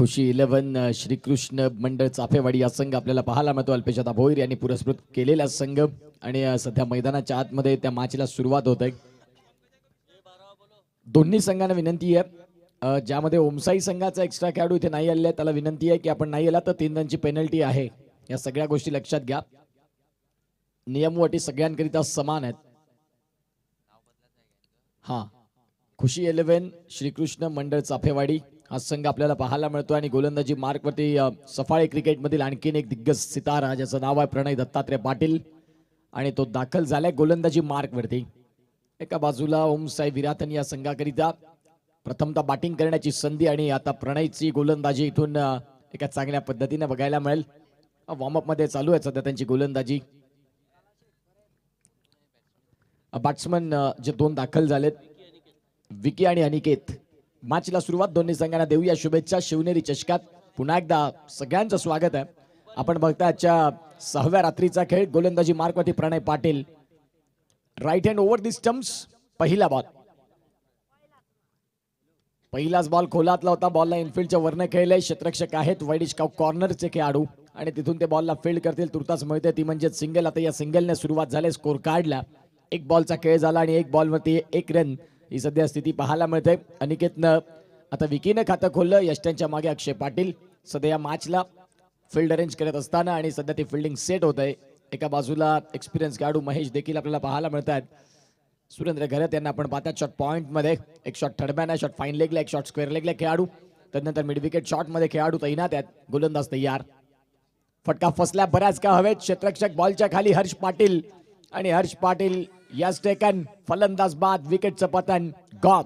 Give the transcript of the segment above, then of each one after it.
खुशी 11 श्रीकृष्ण मंडळ चाफेवाडी या संघ आपल्याला पाहायला मिळतो. अल्पेश भोईर यांनी पुरस्कृत केलेला संघ आणि सध्या मैदानाच्या आतमध्ये त्या मॅचला सुरुवात होत आहे. दोन्ही संघांना विनंती आहे, ज्यामध्ये ओमसाई संघाचा एक्स्ट्रा खेळाडू इथे नाही आलेला आहे त्याला विनंती आहे की आपण नाही आला तर 3 रनची पेनल्टी आहे. या सगळ्या गोष्टी लक्षात घ्या. नियम व अटी सगळ्यांकरिता समान आहेत. हा, खुशी 11 श्रीकृष्ण मंडळ चाफेवाडी हा संघ आपल्याला पाहायला मिळतो आणि गोलंदाजी मार्कवरती सफाळे क्रिकेटमधील आणखीन एक दिग्गज सितारा ज्याचं नाव आहे प्रणय दत्तात्रय पाटील आणि तो दाखल झालाय गोलंदाजी मार्कवरती. एका बाजूला ओमसाई विराथन या संघाकरिता प्रथमतः बॅटिंग करण्याची संधी आणि आता प्रणयची गोलंदाजी इथून एका चांगल्या पद्धतीने बघायला मिळेल. वॉर्मअप मध्ये चालू आहे सध्या त्यांची गोलंदाजी. बॅट्समन जे 2 दाखल झालेत विकी आणि अनिकेत. मॅचला सुरुवात दोन्ही संघांना देऊया शुभेच्छा. शिवनेरी चषकात पुन्हा एकदा सगळ्यांचं स्वागत आहे. आपण बघता आजच्या 6व्या रात्रीचा खेळ. गोलंदाजी मार्कवरती Pranay Patil. Right hand over the stumps. पहिला बॉल, पहिलाच बॉल खोलातला होता. बॉलला इनफिल्डच्या वरनं खेळले. क्षेत्ररक्षक आहेत वाईडिश कॉर्नरचे खेळाडू आणि तिथून ते बॉलला फील्ड करतील. तुर्तास मिळते ती म्हणजे सिंगल. आता या सिंगलने सुरुवात झाली. स्कोर कार्डला 1 बॉलचा खेळ झाला आणि 1 बॉलवरती 1 रन ही सध्या स्थिती पाहायला मिळते. अनिकेतनं आता विकीनं खातं खोललं. यष्ट्यांच्या मागे अक्षय पाटील सध्या या मॅचला फील्ड अरेंज करत असताना आणि सध्या ती फिल्डिंग सेट होत आहे. एका बाजूला एक्सपिरियन्स खेळाडू महेश देखील आपल्याला पाहायला मिळत आहेत. सुरेंद्र घरत यांना आपण पाहतात शॉट पॉईंट मध्ये. एक शॉट थर्डमॅन आहे, शॉट फाईन लेगला, एक शॉट स्क्वेअर लेगला खेळाडू. त्यानंतर मिड विकेट शॉट मध्ये खेळाडू तैनात आहेत. गोलंदाज तयार. फटका फसल्या बऱ्याच का हवेत. क्षेत्ररक्षक बॉलच्या खाली हर्ष पाटील आणि हर्ष पाटील यास टेकन. फलंदाज बाद. विकेटचं पतन. गॉड.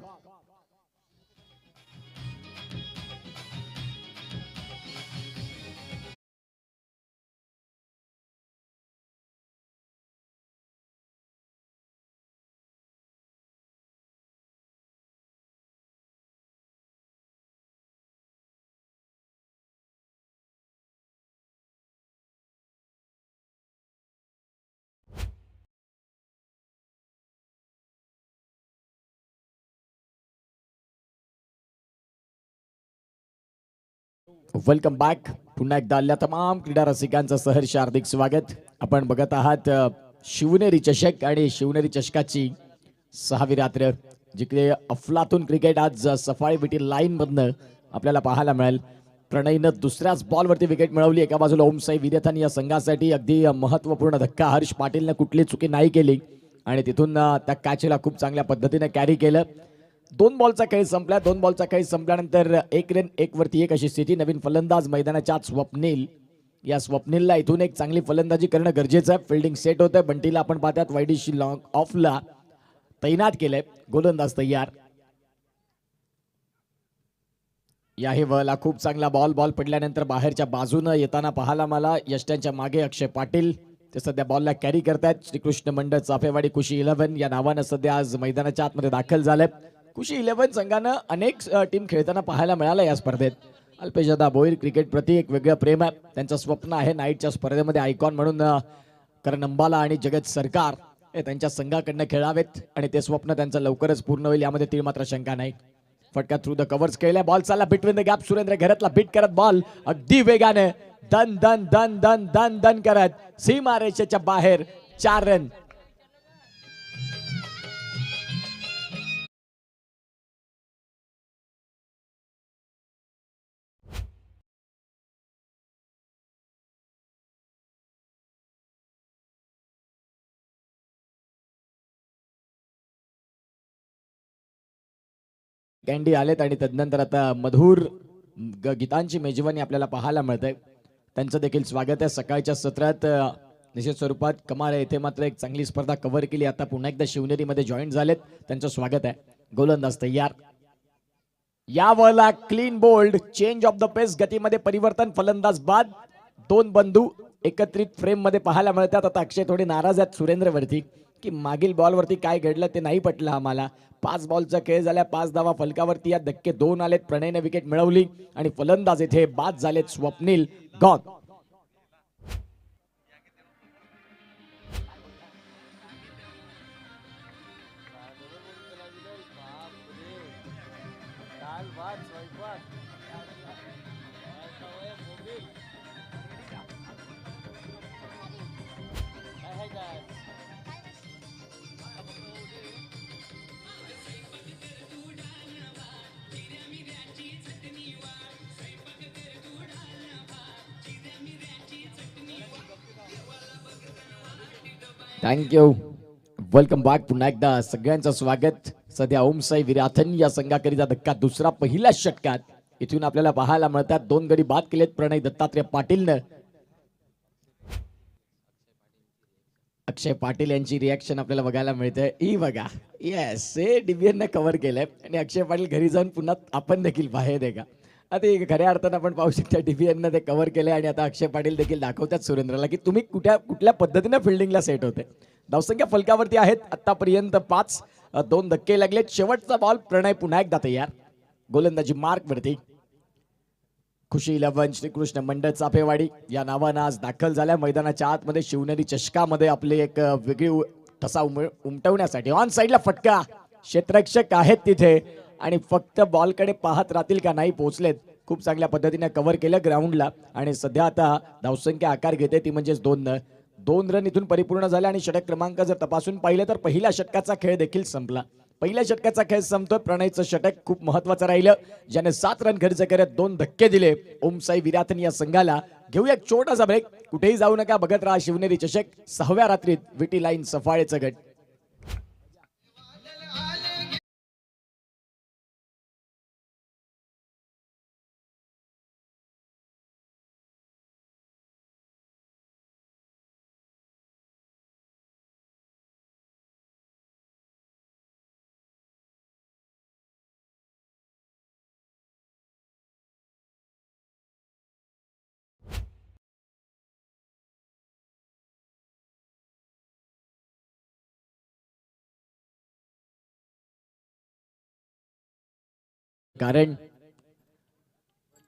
Welcome back. पुन्हा एकदा आल्या तमाम क्रीडा रसिकांचं सहर्ष हार्दिक स्वागत. आपण बघत आहात शिवनेरी चषक आणि शिवनेरी चषकाची 6वी रात्र, जिकडे अफलातून क्रिकेट आज सफाळी विटी लाईन मधनं आपल्याला पाहायला मिळेल. प्रणयनं दुसऱ्याच बॉलवरती विकेट मिळवली. एका बाजूला ओमसाई विरेथन या संघासाठी अगदी महत्वपूर्ण धक्का. हर्ष पाटीलनं कुठली चुकी नाही केली आणि तिथून त्या कॅचला खूप चांगल्या पद्धतीने कॅरी केलं. 2 बॉलचा खेळ संपला. 2 बॉलचा खेळ संपल्यानंतर 1 रन 1 वरती 1 अशी स्थिती. नवीन फलंदाज मैदानाच्या आत स्वप्नील. या स्वप्नीलला इथून एक चांगली फलंदाजी करणं गरजेचं आहे. फिल्डिंग सेट होतं. बंटीला आपण पाहतात वाईडिशी लॉंग ऑफला तैनात केलंय. गोलंदाज तयार. या हे वळला खूप चांगला बॉल पडल्यानंतर बाहेरच्या बाजूनं येताना पाहायला मला. यष्ट्यांच्या मागे अक्षय पाटील ते सध्या बॉलला कॅरी करतायत. श्रीकृष्ण मंडळ चाफेवाडी खुशी 11 या नावानं सध्या आज मैदानाच्या आतमध्ये दाखल झालंय. खुशी 11 संघानं अनेक टीम खेळताना पाहायला मिळालं या स्पर्धेत. अल्पेश भोईर क्रिकेट प्रति एक वेगळं प्रेम आहे. त्यांचं स्वप्न आहे नाईटच्या स्पर्धेमध्ये आयकॉन म्हणून करण अंबाला आणि जगत सरकार हे त्यांच्या संघाकडनं खेळावेत आणि ते स्वप्न त्यांचं लवकरच पूर्ण होईल यामध्ये तीळ मात्र शंका नाही. फटका थ्रू द कव्हर्स केला. बॉल चालला बिटवीन द गॅप. सुरेंद्र घरतला बीट करत बॉल अगदी वेगाने दन दन दन दन दन दन करत सीमारेषेच्या बाहेर 4 रन. कॅन्डी आलेत आणि तदनंतर आता मधुर गीतांची मेजवानी आपल्याला पाहायला मिळते. त्यांचं देखील स्वागत आहे. सकाळच्या सत्रात निश्चित स्वरूपात कमाल येथे मात्र एक चांगली स्पर्धा कव्हर केली. आता पुन्हा एकदा शिवनेरीमध्ये जॉईन झालेत. त्यांचं स्वागत आहे. गोलंदाज तयार. या वळला clean bowled. Change of the pace. गतीमध्ये परिवर्तन. फलंदाज बाद. 2 बंधू एकत्रित फ्रेम मध्ये पाहायला मिळतात. आता अक्षय थोडे नाराज आहेत सुरेंद्रवरती की मागील बॉलवरती काय घडलं ते नाही पटलं आम्हाला. 5 बॉलचा खेळ झाला. 5 धावा फलकावरती. या धक्के 2 आलेत. प्रणयने विकेट मिळवली आणि फलंदाज इथे बाद झालेत. Swapnil. God. Thank you. Welcome back. पुन्हा एकदा सगळ्यांचं स्वागत. सध्या ओम साई विराथन या संघाकरिता धक्का दुसरा पहिल्या षटकात इथून आपल्याला पाहायला मिळतात. 2 गडी बाद केलेत प्रणय दत्तात्रय पाटीलनं. अक्षय पाटील यांची रिॲक्शन आपल्याला बघायला मिळते. ही बघा, येस, हे डिबियनने कव्हर केलंय आणि अक्षय पाटील घरी जाऊन पुन्हा आपण देखील बाहेर आहे का. आता हे खऱ्या अर्थानं आपण पाहू शकता डिबियननं ते कव्हर केलंय आणि आता अक्षय पाटील देखील दाखवतात सुरेंद्रला की तुम्ही कुठल्या पद्धतीने फिल्डिंगला सेट होते. धावसंख्या फलकावरती आहेत आतापर्यंत 5. 2 धक्के लागलेत. शेवटचा बॉल. प्रणय पुन्हा एकदा तयार. गोलंदाजी मार्क वरती. खुशी 11 श्रीकृष्ण मंडळ चाफेवाडी या नावानं आज दाखल झाल्या मैदानाच्या आतमध्ये. शिवनेरी चषकामध्ये आपले एक वेगळी ठसा उमटवण्यासाठी ऑन साईडला फटका. क्षेत्ररक्षक आहेत तिथे आणि फक्त बॉलकडे पाहत राहतील का, नाही पोहोचलेत. खूप चांगल्या पद्धतीने कव्हर केलं ग्राउंडला आणि सध्या आता धावसंख्या आकार घेते ती म्हणजेच 2 रन इथून परिपूर्ण झाले आणि षटक क्रमांक जर तपासून पाहिलं तर पहिल्या षटकाचा खेळ देखील संपला. पहिल्या षटकाचा खेळ संपतोय. प्रणयचं षटक खूप महत्वाचं राहिलं, ज्याने 7 रन खर्च करत 2 धक्के दिले ओम साई विराथन या संघाला. घेऊया एक छोटासा ब्रेक. कुठेही जाऊ नका, बघत राहा शिवनेरी चषक. 6व्या रात्रीत विटी लाईन सफाळेचं गट. कारण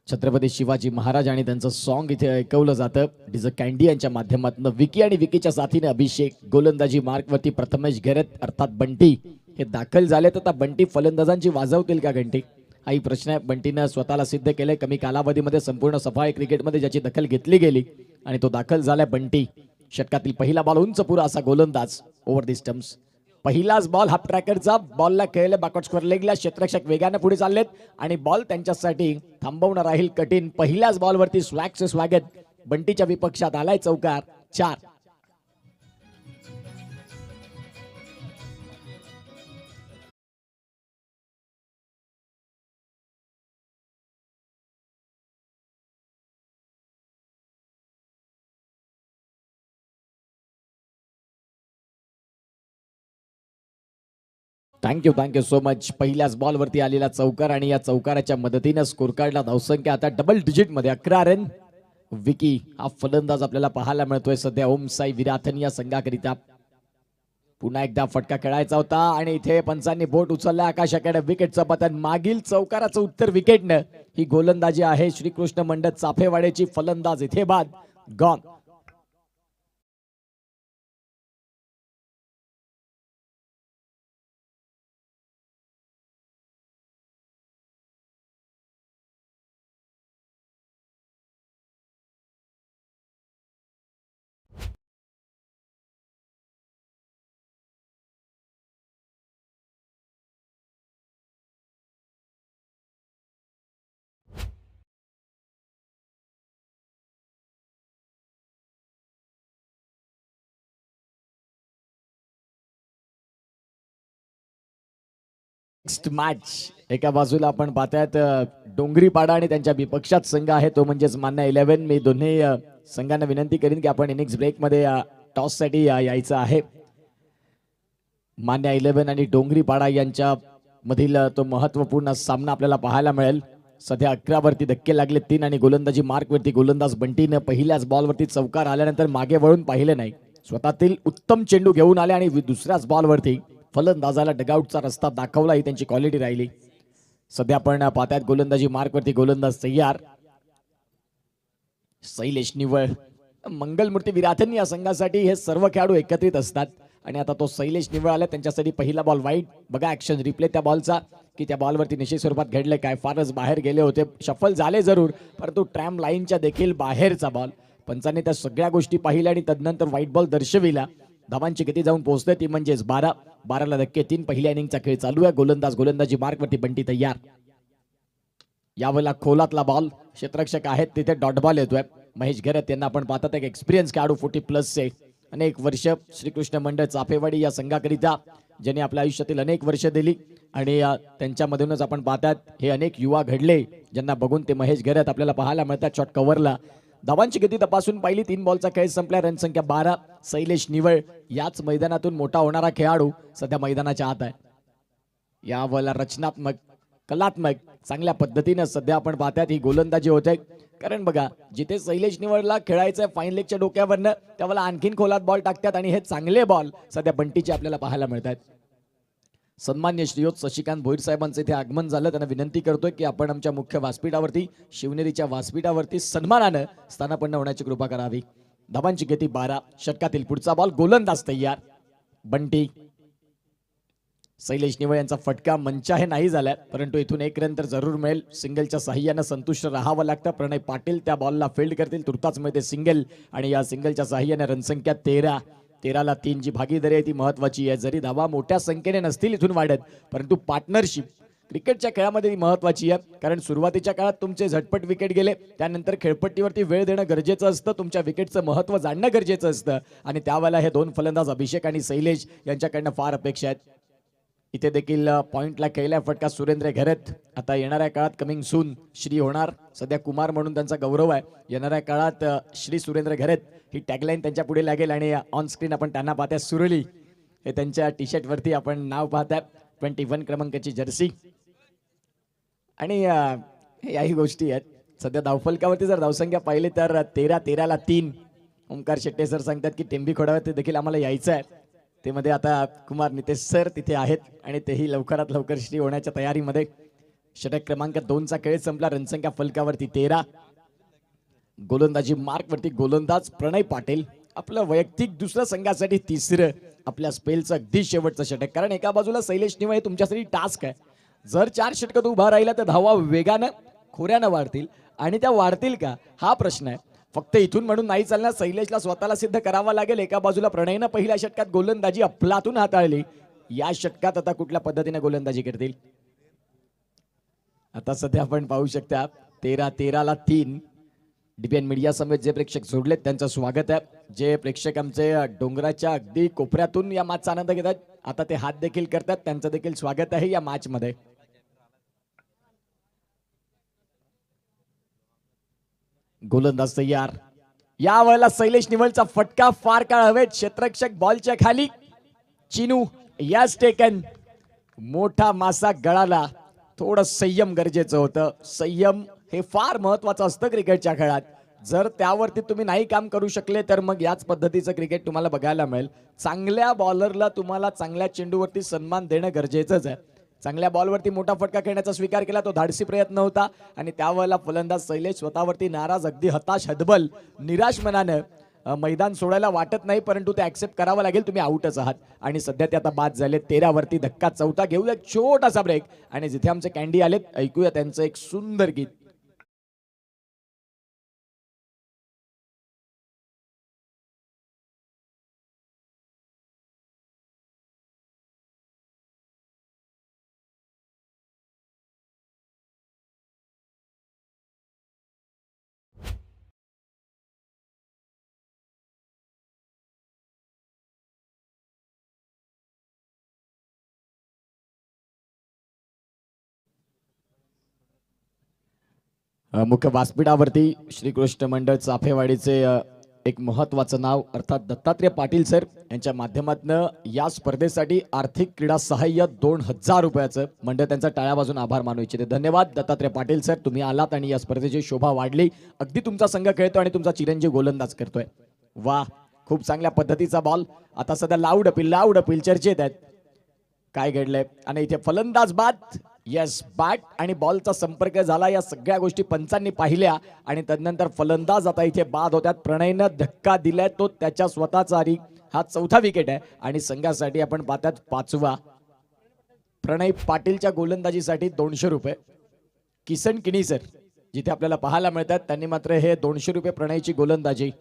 छत्रपती शिवाजी महाराज आणि त्यांचं सॉन्ग इथे ऐकवलं जातं. डिझ कॅन्डी यांच्या माध्यमातून. विकी आणि विकीच्या साथीने अभिषेक. गोलंदाजी मार्कवरती प्रथमेश घेरत अर्थात बंटी हे दाखल झालेत. आता बंटी फलंदाजांची वाजवतील का घंटी, हाही प्रश्न आहे. बंटीनं स्वतःला सिद्ध केलंय कमी कालावधीमध्ये संपूर्ण सफाई क्रिकेटमध्ये ज्याची दखल घेतली गेली आणि तो दाखल झालाय बंटी. षटकातील पहिला बॉल उंच पुरा असा गोलंदाज ओव्हर दी स्टम्प्स. पहिलाच बॉल हाफ ट्रॅकरचा. बॉलला खेळले बॅकवर्ड स्क्वेअर लेगला. क्षेत्ररक्षक वेगाने पुढे चाललेत आणि बॉल त्यांच्यासाठी थांबवणं राहील कठीण. पहिल्याच बॉलवरती स्वॅगचे स्वागत. बंटीच्या विपक्षात आलाय चौकार. 4. Thank you so much. पहिल्याच बॉलवरती आलेला चौकार आणि या चौकाराच्या मदतीने स्कोर कार्डला धावसंख्या आता डबल डिजिट मध्ये 11 रन. विकी हा फलंदाज आपल्याला पाहायला मिळतोय सध्या ओम साई विराथन या संघाकरिता. पुन्हा एकदा फटका खेळायचा होता आणि इथे पंचांनी बोट उचलला आकाशाकडे. विकेटचं पतन. मागील चौकाराचं उत्तर विकेटनं. ही गोलंदाजी आहे श्रीकृष्ण मंडळ चाफेवाड्याची. फलंदाज इथे बाद. गॉन. Next match. एका बाजूला आपण पाहतायत डोंगरीपाडा आणि त्यांच्या विपक्षात संघ आहे तो म्हणजेच मान्य 11. मी दोन्ही संघांना विनंती करीन की आपण इनिंग्स ब्रेक मध्ये टॉस साठी यायचं आहे. मान्य 11 आणि डोंगरीपाडा यांच्या मधील तो महत्वपूर्ण सामना आपल्याला पाहायला मिळेल. सध्या 11 वरती धक्के लागले 3 आणि गोलंदाजी मार्क वरती गोलंदाज बंटीनं पहिल्याच बॉलवरती चौकार आल्यानंतर मागे वळून पाहिलं नाही. स्वतःतील उत्तम चेंडू घेऊन आले आणि दुसऱ्याच बॉलवरती फलंदाजाला डगआउटचा रस्ता दाखवला. ही त्यांची क्वालिटी राहिली. सध्या आपण पाहतायत गोलंदाजी मार्कवरती गोलंदाज तयार. शैलेश निवळ. मंगलमूर्ती विराथन या संघासाठी हे सर्व खेळाडू एकत्रित असतात आणि आता तो शैलेश निवळ आला त्यांच्यासाठी. पहिला बॉल वाईट. बघा ऍक्शन रिप्ले त्या बॉलचा की त्या बॉलवरती निश्चित स्वरूपात घडले काय. फारच बाहेर गेले होते. शफल झाले जरूर परंतु ट्रॅम लाईनच्या देखील बाहेरचा बॉल. पंचांनी त्या सगळ्या गोष्टी पाहिल्या आणि तदनंतर व्हाईट बॉल दर्शविला. धावांची गती जाऊन पोहोचते ती म्हणजेच 12. 12ला धक्के 3. पहिल्या इनिंगचा खेळ चालू आहे. गोलंदाजी मार्कवरती बंटी तयार. यावेळेला खोलातला बॉल. क्षेत्ररक्षक आहेत तिथे डॉट बॉल येतोय. महेश घेरत यांना आपण पाहतात एक एक्सपिरियन्स खेळाडू 40 प्लसचे. अनेक वर्ष श्रीकृष्ण मंडळ चाफेवाडी या संघाकरिता ज्यांनी आपल्या आयुष्यातील अनेक वर्ष दिली आणि त्यांच्यामधूनच आपण पाहतात हे अनेक युवा घडले ज्यांना बघून ते महेश घरत आपल्याला पाहायला मिळतात. शॉट कव्हरला धावांची गती तपासून पाहिली. 3 बॉलचा खेळ संपला. रणसंख्या 12. शैलेश निवळ याच मैदानातून मोठा होणारा खेळाडू सध्या मैदानाच्या आत आहे. या बॉलला रचनात्मक कलात्मक चांगल्या पद्धतीने सध्या आपण पाहतात ही गोलंदाजी होते. कारण बघा जिथे शैलेश निवळला खेळायचं फाईन लेगच्या डोक्यावरनं त्यावेळेला आणखीन खोलात बॉल टाकतात आणि हे चांगले बॉल सध्या बंटीचे आपल्याला पाहायला मिळतात. सन्मान्य श्रीयुत शशिकांत भोईर साहेबांचे इथे आगमन झालं. त्यांना विनंती करतोय की आपण आमच्या मुख्य व्यासपीठावरती शिवनेरीच्या व्यासपीठावरती सन्मानानं स्थानापन्न होण्याची कृपा करावी. धावांची गती 12. षटकातील पुढचा बॉल गोलंदाज तयार. बंटी शैलेश निवळ यांचा फटका मंच हे नाही झालाय परंतु इथून 1 रन तर जरूर मिळेल. सिंगलच्या साह्यानं संतुष्ट राहावं लागतं. प्रणय पाटील त्या बॉलला फील्ड करतील. तुर्ताच मध्ये सिंगल आणि या सिंगलच्या साह्यानं रणसंख्या 13. 13ला 3 जी भागीदारी आहे ती महत्वाची आहे. जरी धावा मोठ्या संख्येने नसतील इथून वाढत परंतु पार्टनरशिप क्रिकेटच्या खेळामध्ये ती महत्वाची आहे. कारण सुरुवातीच्या काळात तुमचे झटपट विकेट गेले त्यानंतर खेळपट्टीवरती वेळ देणं गरजेचं असतं. तुमच्या विकेटचं महत्व जाणणं गरजेचं असतं आणि त्यावेळेला हे 2 फलंदाज अभिषेक आणि शैलेश यांच्याकडनं फार अपेक्षा आहेत. इथे देखील पॉइंटला खेळला फटका सुरेंद्र घरत. आता येणाऱ्या काळात कमिंग सून श्री होणार. सध्या कुमार म्हणून त्यांचा गौरव आहे. येणाऱ्या काळात श्री सुरेंद्र घरत ही टॅगलाईन त्यांच्या पुढे लागेल आणि ऑन स्क्रीन आपण त्यांना पाहताय सुरली हे त्यांच्या टी शर्ट वरती आपण नाव पाहताय. 21 क्रमांकाची जर्सी आणि याही गोष्टी आहेत. सध्या धावफलकावरती जर धावसंख्या पाहिली तर 13ला 3. ओंकार शेट्टे सर सांगतात की टेंबी खोडावरती देखील आम्हाला यायचं आहे. ते मध्ये आता कुमार नितेश सर तिथे आहेत आणि तेही लवकरात लवकर श्री होण्याच्या तयारीमध्ये. षटक क्रमांक 2चा खेळ संपला. रणसंख्या फलकावरती 13. गोलंदाजी मार्क वरती गोलंदाज प्रणय पाटील. आपलं वैयक्तिक दुसऱ्या संघासाठी 3रं आपल्या स्पेलचं अगदी शेवटचं षटक. कारण एका बाजूला शैलेश निवळ हे तुमच्यासाठी टास्क आहे. जर 4 षटकात उभा राहिला तर धावा वेगानं खोऱ्यानं वाढतील आणि त्या वाढतील का हा प्रश्न आहे. फक्त इथून म्हणून नाही चालणार. शैलेशला स्वतःला सिद्ध करावं लागेल. एका बाजूला प्रणयनं पहिल्या षटकात गोलंदाजी अफलातून हाताळली. या षटकात आता कुठल्या पद्धतीने गोलंदाजी करतील. आता सध्या आपण पाहू शकता 13ला 3. डीपीएन मीडिया समेत जे प्रेक्षक जोडलेत त्यांचं स्वागत आहे. जे प्रेक्षक आमचे डोंगराच्या अगदी कोपऱ्यातून या मॅचचा आनंद घेतात आता ते हात देखील करतात त्यांचं देखील स्वागत आहे या मॅच मध्ये. गोलंदाज तयार. या वेळेला शैलेश निवळचा फटका फार काळ हवेत. क्षेत्ररक्षक बॉलच्या खाली. Chinu yes taken. मोठा मासा गळाला. थोडं संयम गरजेचं होतं. संयम हे फार महत्वाचं असतं क्रिकेटच्या खेळात. जर त्यावरती तुम्ही नाही काम करू शकले तर मग याच पद्धतीचं क्रिकेट तुम्हाला बघायला मिळेल. चांगल्या बॉलरला तुम्हाला चांगल्या चेंडूवरती सन्मान देणं गरजेचंच आहे. चांगल्या बॉलवरती मोठा फटका खेळण्याचा स्वीकार केला. तो धाडसी प्रयत्न होता आणि त्यावेळेला फलंदाज शैलेश स्वतःवरती नाराज अगदी हताश हतबल निराश मनानं मैदान सोडायला वाटत नाही परंतु ते ऍक्सेप्ट करावं लागेल. तुम्ही आउटच आहात आणि सध्या ते आता बाद झाले. 13 वरती धक्का. 4था घेऊया एक छोटासा ब्रेक आणि जिथे आमचे कॅन्डी आलेत ऐकूया त्यांचं एक सुंदर गीत. मुख्य व्यासपीठावरती श्रीकृष्ण मंडळ चाफेवाडीचे एक महत्वाचं नाव अर्थात दत्तात्रय पाटील सर यांच्या माध्यमातून या स्पर्धेसाठी आर्थिक क्रीडा सहाय्य 2000 रुपयाचं मंडळ त्यांचा टाळ्या वाजून आभार मानू इच्छिते. धन्यवाद दत्तात्रय पाटील सर. तुम्ही आलात आणि या स्पर्धेची शोभा वाढली. अगदी तुमचा संघ खेळतो आणि तुमचा चिरंजीव गोलंदाज करतोय. वा खूप चांगल्या पद्धतीचा बॉल. आता सध्या लाऊड अपील चर्चेत आहेत. काय घडलंय आणि इथे फलंदाज बाद. यस बॅट आणि बॉलचा संपर्क झाला. या सगळ्या गोष्टी पंचांनी पाहिल्या आणि तदनंतर फलंदाज आता इथे बाद होत्यात. प्रणयनं धक्का दिलाय तो त्याच्या स्वतःचा. हा 4था विकेट आहे आणि संघासाठी आपण पाहतात 5वा. प्रणय पाटीलच्या गोलंदाजीसाठी 200 रुपये. किसन किणी सर जिथे आपल्याला पाहायला मिळतात त्यांनी मात्र हे 200 रुपये प्रणयची गोलंदाजी.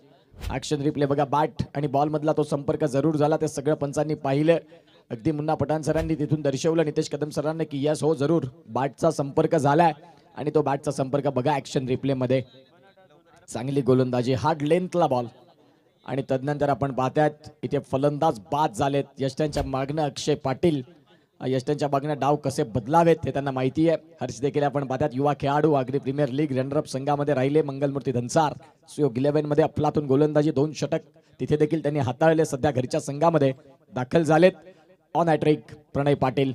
ऍक्शन रिप्ले बघा. बॅट आणि बॉल मधला तो संपर्क जरूर झाला. ते सगळं पंचांनी पाहिलं. अगदी मुन्ना पठाण सरांनी तिथून दर्शवलं नितेश कदम सरांनी की यस हो जरूर बॅटचा संपर्क झालाय आणि तो बॅटचा संपर्क बघा ऍक्शन रिप्ले मध्ये. चांगली गोलंदाजी. हार्ड लेंथला बॉल आणि तदनंतर आपण पाहतायत इथे फलंदाज बाद झालेत. यष्ट्यांच्या मागणं अक्षय पाटील, यष्ट्यांच्या मागणं डाव कसे बदलावेत हे त्यांना माहिती आहे. हर्ष देखील आपण पाहतात युवा खेळाडू आगरी प्रीमियर लीग रनरअप संघामध्ये राहिले. मंगलमूर्ती धनसार सुयोग 11 मध्ये अफलातून गोलंदाजी 2 षटक तिथे देखील त्यांनी हाताळले. सध्या घरच्या संघामध्ये दाखल झालेत. ऑन हॅट्रिक प्रणय पाटील.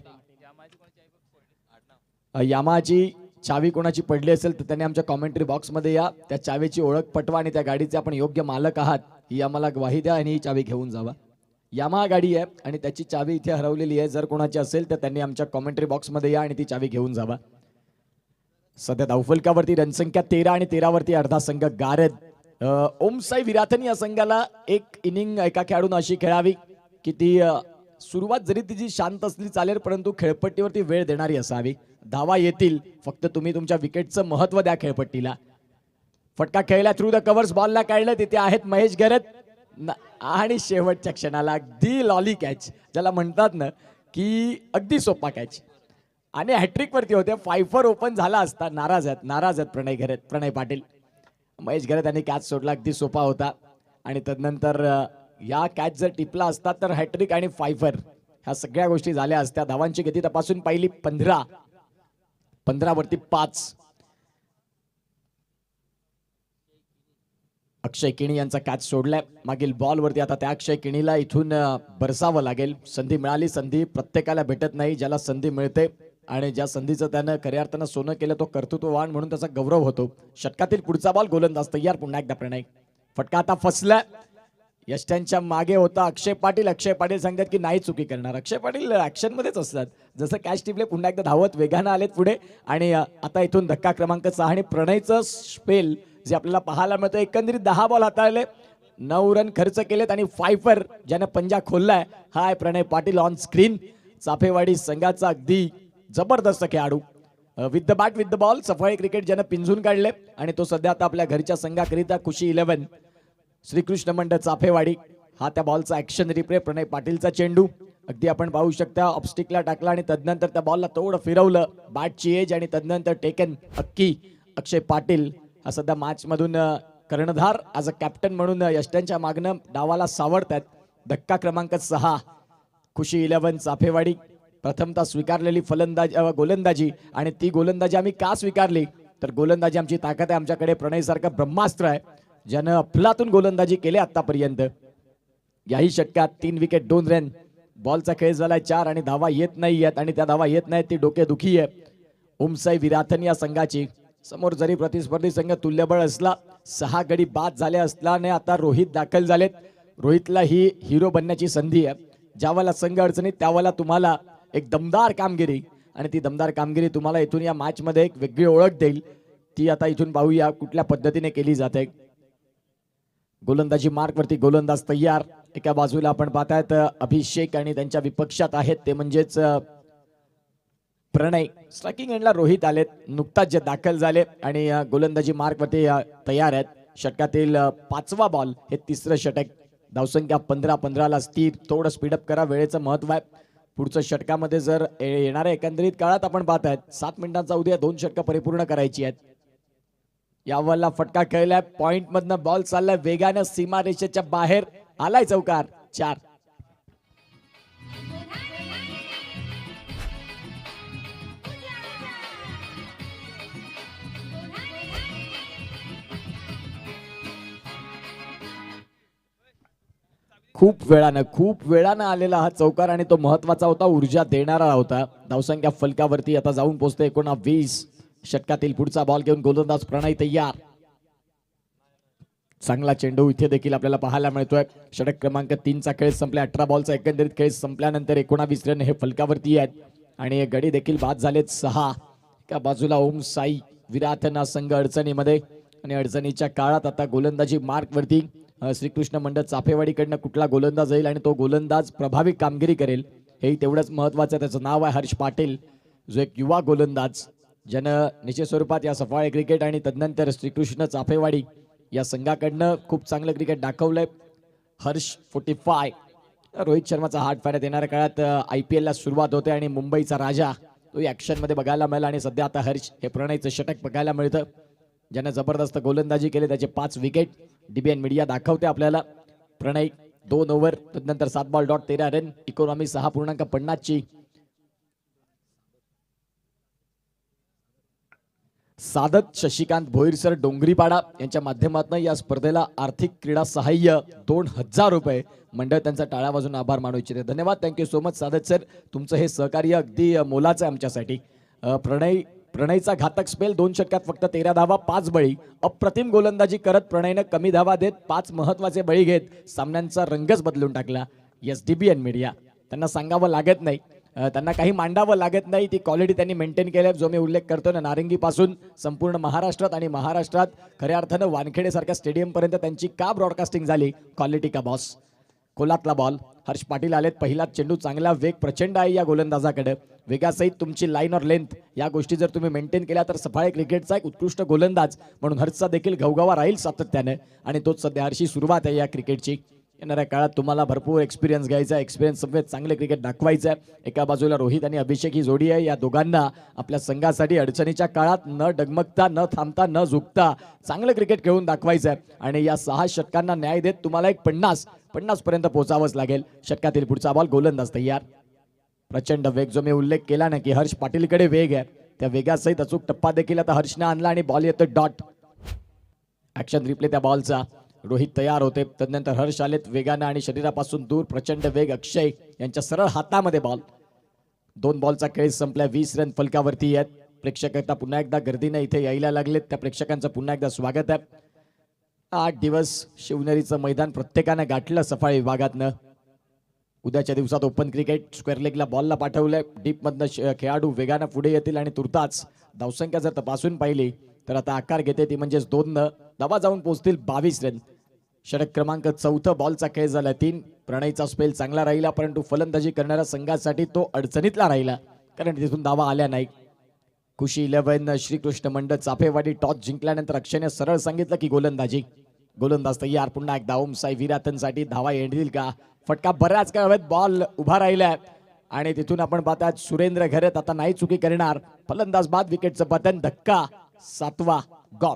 यामाची चावी कोणाची पडली असेल तर त्यांनी आमच्या कॉमेंट्री बॉक्समध्ये या, त्या चावीची ओळख पटवा आणि त्या गाडीचे आपण योग्य मालक आहात ही आम्हाला ग्वाही द्या आणि ही चावी घेऊन जावा. यामा गाडी आहे आणि त्याची चावी इथे हरवलेली आहे. जर कोणाची असेल तर त्यांनी आमच्या कॉमेंट्री बॉक्समध्ये या आणि ती चावी घेऊन जावा. सध्या धावफलकावरती रणसंख्या 13 आणि 13 वरती अर्धा संघ गारद. ओमसाई विराथन या संघाला एक इनिंग एका खेळाडून अशी खेळावी की ती सुरुवात जरी तिची शांत असली चालेल परंतु खेळपट्टीवरती वेळ देणारी असावी. धावा येतील, फक्त तुम्ही तुमच्या विकेटचं महत्व द्या खेळपट्टीला. फटका खेळला थ्रू द कव्हर्स, बॉलला काढलं. तिथे आहेत महेश गरत आणि शेवटच्या क्षणाला अगदी लॉली कॅच ज्याला म्हणतात ना की अगदी सोपा कॅच आणि हॅट्रिक वरती होते. फायफर ओपन झाला असता. नाराज आहेत प्रणय पाटील. महेश गरत यांनी कॅच सोडला, अगदी सोपा होता. आणि तदनंतर या कॅच जर टिपला असता तर हॅट्रिक आणि फायफर ह्या सगळ्या गोष्टी झाल्या असत्या. धावांची गती तपासून पाहिली 15 वरती 5. अक्षय किणी यांचा कॅच सोडलाय मागील बॉलवरती. आता त्या अक्षय किणीला इथून बरसावं लागेल. संधी मिळाली, संधी प्रत्येकाला भेटत नाही. ज्याला संधी मिळते आणि ज्या संधीचं त्यानं खऱ्या अर्थानं सोनं केलं तो कर्तृत्ववान म्हणून त्याचा गौरव होतो. षटकातील पुढचा बॉल, गोलंदाज तयार. पुन्हा एकदा प्रणय. फटका आता फसला. यष्ट्यांच्या मागे होता अक्षय पाटील. अक्षय पाटील सांगतात की नाही चुकी करणार. अक्षय पाटील ऍक्शन मध्येच असतात. जसं कॅच टिपले पुन्हा एकदा धावत वेगानं आलेत पुढे. आणि आता इथून धक्का क्रमांक 6 आणि प्रणयचं स्पेल जे आपल्याला पाहायला मिळतं. एकंदरीत 10 बॉल हाताळले, 9 रन खर्च केलेत आणि फायफर ज्यानं पंजा खोललाय हा आहे प्रणय पाटील ऑन स्क्रीन. चाफेवाडी संघाचा अगदी जबरदस्त खेळाडू. With the bat with the ball सफाई क्रिकेट ज्यानं पिंजून काढले आणि तो सध्या आता आपल्या घरच्या संघाकरिता खुशी 11 श्रीकृष्ण मंडळ चाफेवाडी. हा त्या बॉलचा ऍक्शन रिप्ले. प्रणय पाटीलचा चेंडू अगदी आपण पाहू शकता ऑफस्टिकला टाकला आणि तदनंतर त्या बॉलला थोडं फिरवलं. बॅटची एज आणि तदनंतर टेकन अक्की. अक्षय पाटील हा सध्या मॅच मधून कर्णधार ॲज अ कॅप्टन म्हणून यष्ट्यांच्या मागणं डावाला सावरतात. धक्का क्रमांक 6 खुशी 11 चाफेवाडी. प्रथमतः स्वीकारलेली गोलंदाजी आणि ती गोलंदाजी आम्ही का स्वीकारली तर गोलंदाजी आमची ताकद आहे. आमच्याकडे प्रणयसारखं ब्रह्मास्त्र आहे ज्यानं अफलातून गोलंदाजी केली आतापर्यंत. याही षटकात 3 विकेट 2 रन. बॉलचा खेळ झालाय 4 आणि धावा येत नाहीयेत आणि त्या धावा येत नाहीत ती डोकेदुखी आहे ओमसाई विराथन या संघाची. समोर जरी प्रतिस्पर्धी संघ तुल्यबळ असला, 6 गडी बाद झाले असल्याने आता रोहित दाखल झालेत. रोहितला ही हिरो बनण्याची संधी आहे. ज्यावेळेला संघ अडचणीत त्यावेळेला तुम्हाला एक दमदार कामगिरी आणि ती दमदार कामगिरी तुम्हाला इथून या मॅच मध्ये एक वेगळी ओळख देईल. ती आता इथून पाहूया कुठल्या पद्धतीने केली जाते. गोलंदाजी मार्क वरती गोलंदाज तयार. एका बाजूला आपण पाहतायत अभिषेक आणि त्यांच्या विपक्षात आहेत ते म्हणजेच प्रणय. स्ट्रायकिंग एंडला रोहित आलेत नुकताच जे दाखल झाले आणि गोलंदाजी मार्क वरती तयार आहेत. षटकातील 5वा बॉल हे 3रं षटक. धावसंख्या 15-15ला स्थिर. थोडं स्पीडअप करा, वेळेचं महत्व आहे. पुढच्या षटकामध्ये जर येणाऱ्या एकंदरीत काळात आपण पाहतायत 7 मिनिटांचा उद्या 2 षटकं परिपूर्ण करायची आहेत. यावरला फटका खेळलाय पॉइंट मधनं बॉल चाललाय वेगानं सीमारेषेच्या बाहेर आलाय चौकार. 4. खूप वेळानं आलेला हा चौकार आणि तो महत्वाचा होता, ऊर्जा देणारा होता. धावसंख्या फलकावरती आता जाऊन पोहोचते 19. षटकातील पुढचा बॉल घेऊन गोलंदाज प्रणय तयार. चांगला चेंडू इथे देखील आपल्याला पाहायला मिळतोय. षटक क्रमांक 3चा खेळ संपला. 18 बॉलचा एकंदरीत खेळ संपल्यानंतर 19 रन हे फलकावरती आहेत आणि गडी देखील बाद झालेत 6. एका बाजूला ओम साई विराथन हा संघ अडचणीमध्ये आणि अडचणीच्या काळात आता गोलंदाजी मार्क वरती श्रीकृष्ण मंडळ चाफेवाडीकडनं कुठला गोलंदाज येईल आणि तो गोलंदाज प्रभावी कामगिरी करेल हेही तेवढंच महत्वाचं. त्याचं नाव आहे हर्ष पाटील, जो एक युवा गोलंदाज ज्यानं निश्चित स्वरूपात या सफाळे क्रिकेट आणि तदनंतर श्रीकृष्ण चाफेवाडी या संघाकडनं खूप चांगलं क्रिकेट दाखवलंय. हर्ष 45. रोहित शर्माचा हार्ट फायनल येणाऱ्या काळात IPL ला सुरुवात होते आणि मुंबईचा राजा तो ऍक्शन मध्ये बघायला मिळाला आणि सध्या आता हर्ष हे प्रणयचं षटक बघायला मिळतं ज्याने जबरदस्त गोलंदाजी केली. त्याचे 5 विकेट. DBN मीडिया दाखवते आपल्याला प्रणय 2 ओव्हर नंतर 7 बॉल डॉट 13 रन, इकॉनॉमी 6.50 ची. सादत शशिकांत भोईरसर डोंगरीपाडा यांच्या माध्यमातून या स्पर्धेला आर्थिक क्रीडा सहाय्य 2000 रुपये मंडळ त्यांचा टाळ्या वाजून आभार मानू इच्छिते. धन्यवाद, थँक्यू सो मच सादत सर, तुमचं हे सहकार्य अगदी मोलाचं आहे आमच्यासाठी. प्रणयचा घातक स्पेल, 2 षटकात फक्त 13 धावा 5 बळी, अप्रतिम गोलंदाजी करत प्रणयनं कमी धावा देत 5 महत्वाचे बळी घेत सामन्यांचा रंगच बदलून टाकला. एसडीबीएन मीडिया त्यांना सांगावं लागत नाही, त्यांना काही मांडावं लागत नाही, ती क्वालिटी त्यांनी मेंटेन केली, जो मी उल्लेख करतो ना, नारिंगीपासून संपूर्ण महाराष्ट्रात आणि महाराष्ट्रात खऱ्या अर्थानं वानखेडेसारख्या स्टेडियमपर्यंत त्यांची का ब्रॉडकास्टिंग झाली, क्वालिटी का बॉस. कोलातला बॉल, हर्ष पाटील आलेत, पहिला चेंडू, चांगला वेग प्रचंड आहे या गोलंदाजाकडे, वेगासहित तुमची लाईन और लेंथ या गोष्टी जर तुम्ही मेंटेन केल्या तर सफाळे क्रिकेटचा एक उत्कृष्ट गोलंदाज म्हणून हर्षचा देखील घवघवा राहील सातत्याने, आणि तोच सध्या हर्षी सुरुवात आहे या क्रिकेटची. येणाऱ्या काळात तुम्हाला भरपूर एक्सपिरियन्स घ्यायचा, एक्सपिरियन्स समवेत चांगले क्रिकेट दाखवायचं आहे. एका बाजूला रोहित आणि अभिषेक ही जोडी आहे, या दोघांना आपल्या संघासाठी अडचणीच्या काळात न डगमगता, न थांबता, न झुकता चांगलं क्रिकेट खेळून दाखवायचं आहे. आणि या 6 षटकांना न्याय देत तुम्हाला एक 50 पर्यंत पोहोचावंच लागेल. षटकातील पुढचा बॉल, गोलंदाज तयार, प्रचंड वेग, जो मी उल्लेख केला ना की हर्ष पाटीलकडे वेग आहे, त्या वेगासहित अचूक टप्पा देखील आता हर्षने आणला आणि बॉल येतो डॉट. ऍक्शन रिप्ले त्या बॉलचा, रोहित तयार होते, तदनंतर हर्ष आलेत वेगानं आणि शरीरापासून दूर, प्रचंड वेग, अक्षय यांच्या सरळ हातामध्ये बॉल. 2 बॉलचा खेळ संपला, 20 रन फलकावरती आहेत. प्रेक्षक आता पुन्हा एकदा गर्दीनं इथे यायला लागलेत, त्या प्रेक्षकांचं पुन्हा एकदा स्वागत आहे. 8 दिवस शिवनेरीचं मैदान प्रत्येकानं गाठलं सफाळी विभागातनं. उद्याच्या दिवसात ओपन क्रिकेट, स्क्वेअर लेगला बॉलला पाठवलंय, डीपमधनं खेळाडू वेगानं पुढे येतील आणि तुर्ताच धावसंख्या जर तपासून पाहिली तर आता आकार घेते ती म्हणजेच 2 धावा जाऊन पोहोचतील 22 रन. षटक क्रमांक 4 बॉलचा खेळ झाला 3. प्रणयचा स्पेल चांगला राहिला, परंतु फलंदाजी करणाऱ्या संघासाठी तो अडचणीतला राहिला, कारण तिथून धावा आल्या नाही. खुशी 11 श्रीकृष्ण मंडळ चाफेवाडी टॉस जिंकल्यानंतर अक्षयने सरळ सांगितलं की गोलंदाजी. गोलंदाज तयार, पुन्हा एकदा ओमसाई विराथनसाठी धावा येतील का, फटका बऱ्याच काळ हवेत, बॉल उभा राहिलाय आणि तिथून आपण पाहतात सुरेंद्र घरत आता नाही चुकी करणार, फलंदाज बाद, विकेटचं पतन, धक्का, 7वा गॉल.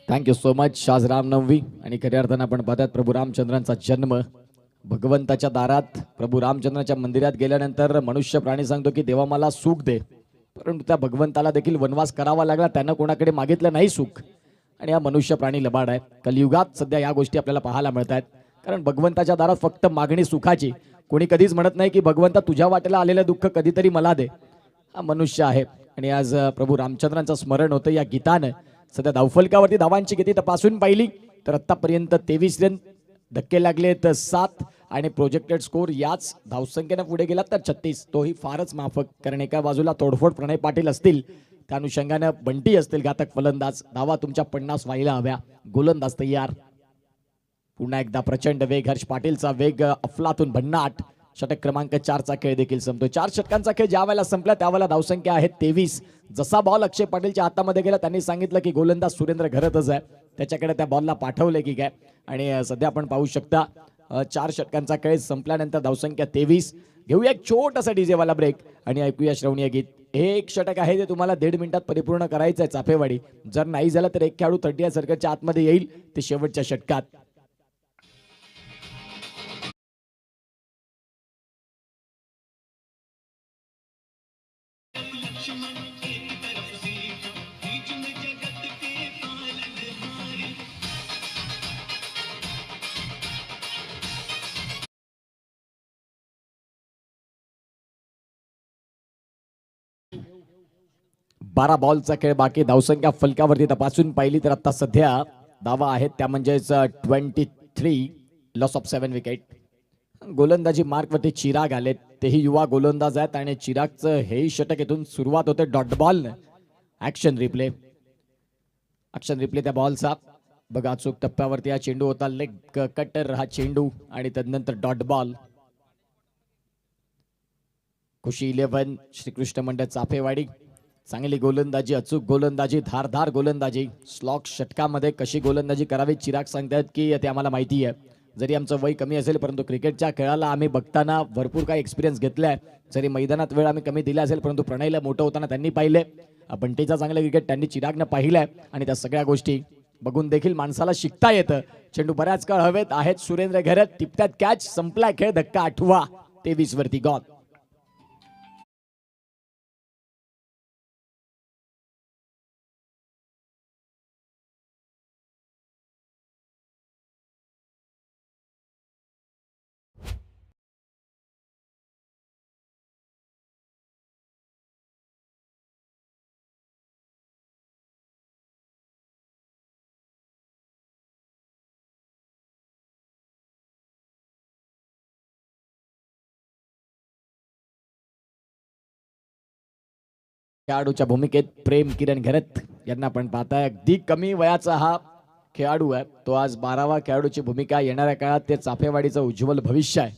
Thank you so much. शाज रामनवमी आणि खऱ्या अर्थानं आपण पाहतात प्रभू रामचंद्रांचा जन्म भगवंताच्या दारात, प्रभू रामचंद्राच्या मंदिरात गेल्यानंतर मनुष्य प्राणी सांगतो की देवा मला सुख दे, परंतु त्या भगवंताला देखील वनवास करावा लागला, त्यानं कोणाकडे मागितलं नाही सुख, आणि हा मनुष्य प्राणी लबाड आहे. कलियुगात सध्या या गोष्टी आपल्याला पाहायला मिळत आहेत, कारण भगवंताच्या दारात फक्त मागणी सुखाची, कोणी कधीच म्हणत नाही की भगवंता तुझ्या वाटेला आलेलं दुःख कधीतरी मला दे. हा मनुष्य आहे. आणि आज प्रभू रामचंद्रांचं स्मरण होतं या गीतानं. सध्या धावफलकावरती धावांची गती तपासून पाहिली तर आतापर्यंत 23 रन, धक्के लागले तर 7 आणि प्रोजेक्टेड स्कोर याच धावसंख्येनं पुढे गेला तर 36, तोही फारच माफक, कारण एका बाजूला तोडफोड प्रणय पाटील असतील, त्या अनुषंगानं बंटी असतील घातक फलंदाज. धावा तुमच्या 50 व्हायला हव्या. गोलंदाज तयार, पुन्हा एकदा प्रचंड वेग, हर्ष पाटीलचा वेग, अफलातून भन्नाट. षटक क्रमांक 4चा खेळ देखील संपतो. 4 षटकांचा खेळ ज्या वेळेला संपला त्यावेळेला धावसंख्या आहे 23. जसा बॉल अक्षय पाटीलच्या हातामध्ये गेला त्यांनी सांगितलं की गोलंदाज सुरेंद्र घरतच आहे, त्याच्याकडे त्या बॉलला पाठवले की काय. आणि सध्या आपण पाहू शकता 4 षटकांचा खेळ संपल्यानंतर धावसंख्या 23. घेऊया एक छोटासा डीजेवाला ब्रेक आणि ऐकूया श्रवणीय गीत. हे एक षटक आहे ते तुम्हाला 1.5 मिनिटात परिपूर्ण करायचं आहे चाफेवाडी. जर नाही झालं तर एक खेळाडू 30 सर्कलच्या आतमध्ये येईल, ते शेवटच्या षटकात. बारा बॉलचा खेळ बाकी. धावसंख्या फलकावरती तपासून पाहिली तर आता सध्या धावा आहेत त्या म्हणजेच 23, लॉस ऑफ 7 विकेट. गोलंदाजी मार्कवरती चिराग आले, तेही युवा गोलंदाज आहेत आणि चिरागचं हेही षटक इथून सुरुवात होते डॉट बॉल. ऍक्शन रिप्ले त्या बॉलचा बघा. अचूक टप्प्यावरती हा चेंडू होता, लेग कटर हा चेंडू आणि तदनंतर डॉट बॉल. खुशी 11 श्रीकृष्ण मंडळ चाफेवाडी. चांगली गोलंदाजी, अचूक गोलंदाजी, धारदार गोलंदाजी. स्लॉक षटकामध्ये कशी गोलंदाजी करावी चिराग सांगतात की ते आम्हाला माहिती आहे. जरी आमचं वय कमी असेल परंतु क्रिकेटच्या खेळाला आम्ही बघताना भरपूर काही एक्सपिरियन्स घेतलाय. जरी मैदानात वेळ आम्ही कमी दिला असेल परंतु प्रणयला मोठं होताना त्यांनी पाहिले. बंटीचा चांगलं क्रिकेट त्यांनी चिरागनं पाहिलंय आणि त्या सगळ्या गोष्टी बघून देखील माणसाला शिकता येतं. चेंडू बऱ्याच काळ हवेत आहेत. सुरेंद्र घरत टिपत्यात कॅच. संपला खेळ. धक्का 8वा. 23 वरती गॉल. खेळाडूच्या भूमिकेत प्रेम किरण घरत यांना आपण पाहताय. अगदी कमी वयाचा हा खेळाडू आहे. तो आज 12वा खेळाडूची भूमिका. येणाऱ्या काळात ते चाफेवाडीचं उज्ज्वल भविष्य आहे.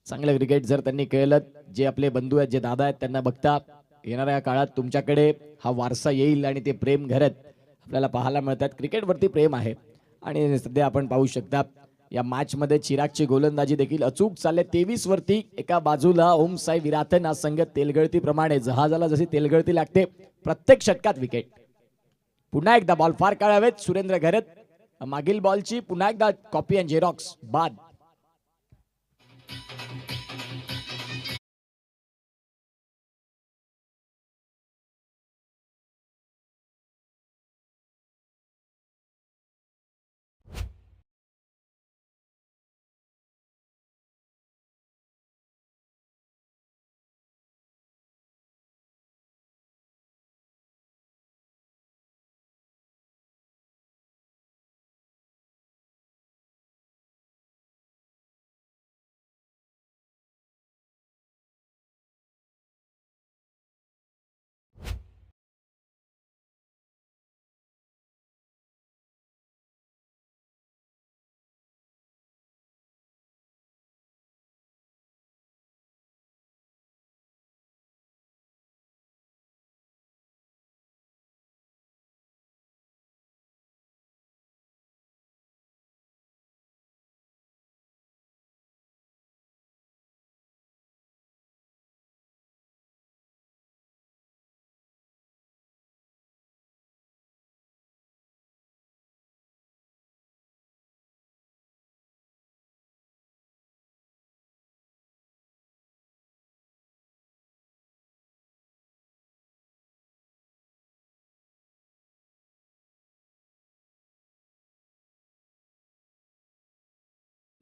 चांगलं क्रिकेट जर त्यांनी खेळलं, जे आपले बंधू आहेत, जे दादा आहेत, त्यांना बघता येणाऱ्या काळात तुमच्याकडे हा वारसा येईल आणि ते प्रेम घरत आपल्याला पाहायला मिळतात. क्रिकेटवरती प्रेम आहे आणि सध्या आपण पाहू शकता या मॅच मध्ये चिरागची गोलंदाजी देखील अचूक चालले. 23 वरती एका बाजूला ओम साई विराथन हा संघ तेलगळतीप्रमाणे जहाजाला जशी तेलगळती लागते प्रत्येक षटकात विकेट. पुन्हा एकदा बॉल फार काळ हवेत. सुरेंद्र घरत मागील बॉलची पुन्हा एकदा कॉपी अँड झेरॉक्स बाद.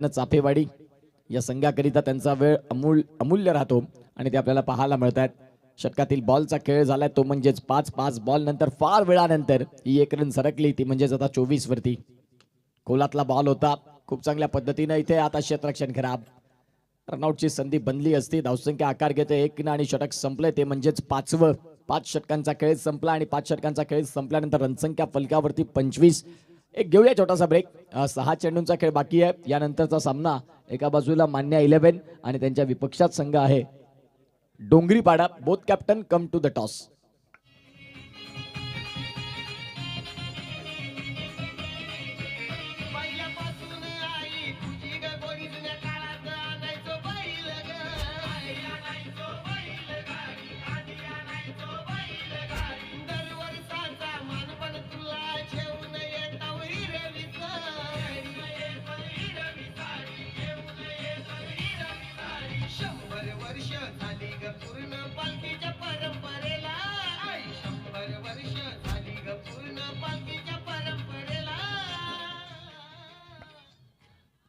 चाफेवाडी या संघाकरिता त्यांचा वेळ अमूल्य राहतो आणि ते आपल्याला पाहायला मिळतात. षटकातील बॉलचा खेळ झालाय तो म्हणजेच 5 बॉल नंतर फार वेळानंतर ही 1 रन सरकली. ती म्हणजेच आता 24 वरती. खोलातला बॉल होता. खूप चांगल्या पद्धतीने इथे आता क्षेत्ररक्षण खराब. रनआउटची संधी बनली असती. धावसंख्या आकार घेते 1 आणि षटक संपले. ते म्हणजेच 5वं. 5 षटकांचा खेळ संपला आणि 5 षटकांचा खेळ संपल्यानंतर रनसंख्या फलकावरती 25. एक घेऊया छोटासा ब्रेक. 6 चेंडूंचा खेळ बाकी आहे. यानंतरचा सामना एका बाजूला मान्या 11 आणि त्यांच्या विपक्षात संघ आहे Dongripada. Both captain come to the toss.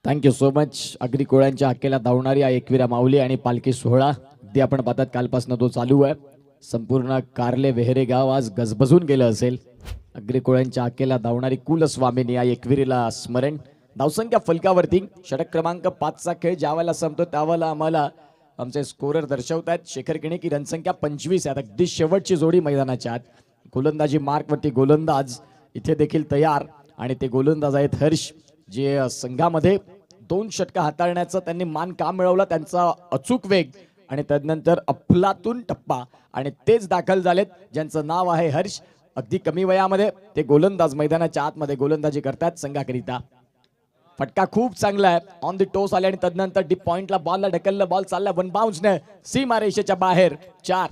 Thank you so much. अगदी कोळ्यांच्या हक्केला धावणारी या एकविरा माऊली आणि पालखी सोहळा अगदी आपण पाहतात कालपासून तो चालू आहे. संपूर्ण कारले वेहरे गाव आज गजबजून गेलं असेल. अग्रेकोळ्यांच्या आकेला धावणारी कुलस्वामिनी या एकविरीला स्मरण. धावसंख्या फलकावरती षटक क्रमांक 5चा खेळ ज्यावेळेला संपतो त्यावेळेला आम्हाला आमचे स्कोरर दर्शवतात. शेखर किणे की रणसंख्या 25 आहे. अगदी शेवटची जोडी मैदानाच्या आत. गोलंदाजी मार्कवरती गोलंदाज इथे देखील तयार आणि ते गोलंदाज आहेत हर्ष, जे संघामध्ये 2 षटक हाताळण्याचा त्यांनी मान का मिळवला, त्यांचा अचूक वेग आणि तदनंतर अफलातून टप्पा आणि तेच दाखल झालेत ज्यांचं नाव आहे हर्ष. अगदी कमी वयामध्ये ते गोलंदाज मैदानाच्या आतमध्ये गोलंदाजी करतात संघाकरिता. फटका खूप चांगला आहे, ऑन द टोस आले आणि तदनंतर डीप पॉइंटला बॉलला ढकललं. बॉल चालला वन बाउन्सने सीमा रेषेच्या बाहेर. 4.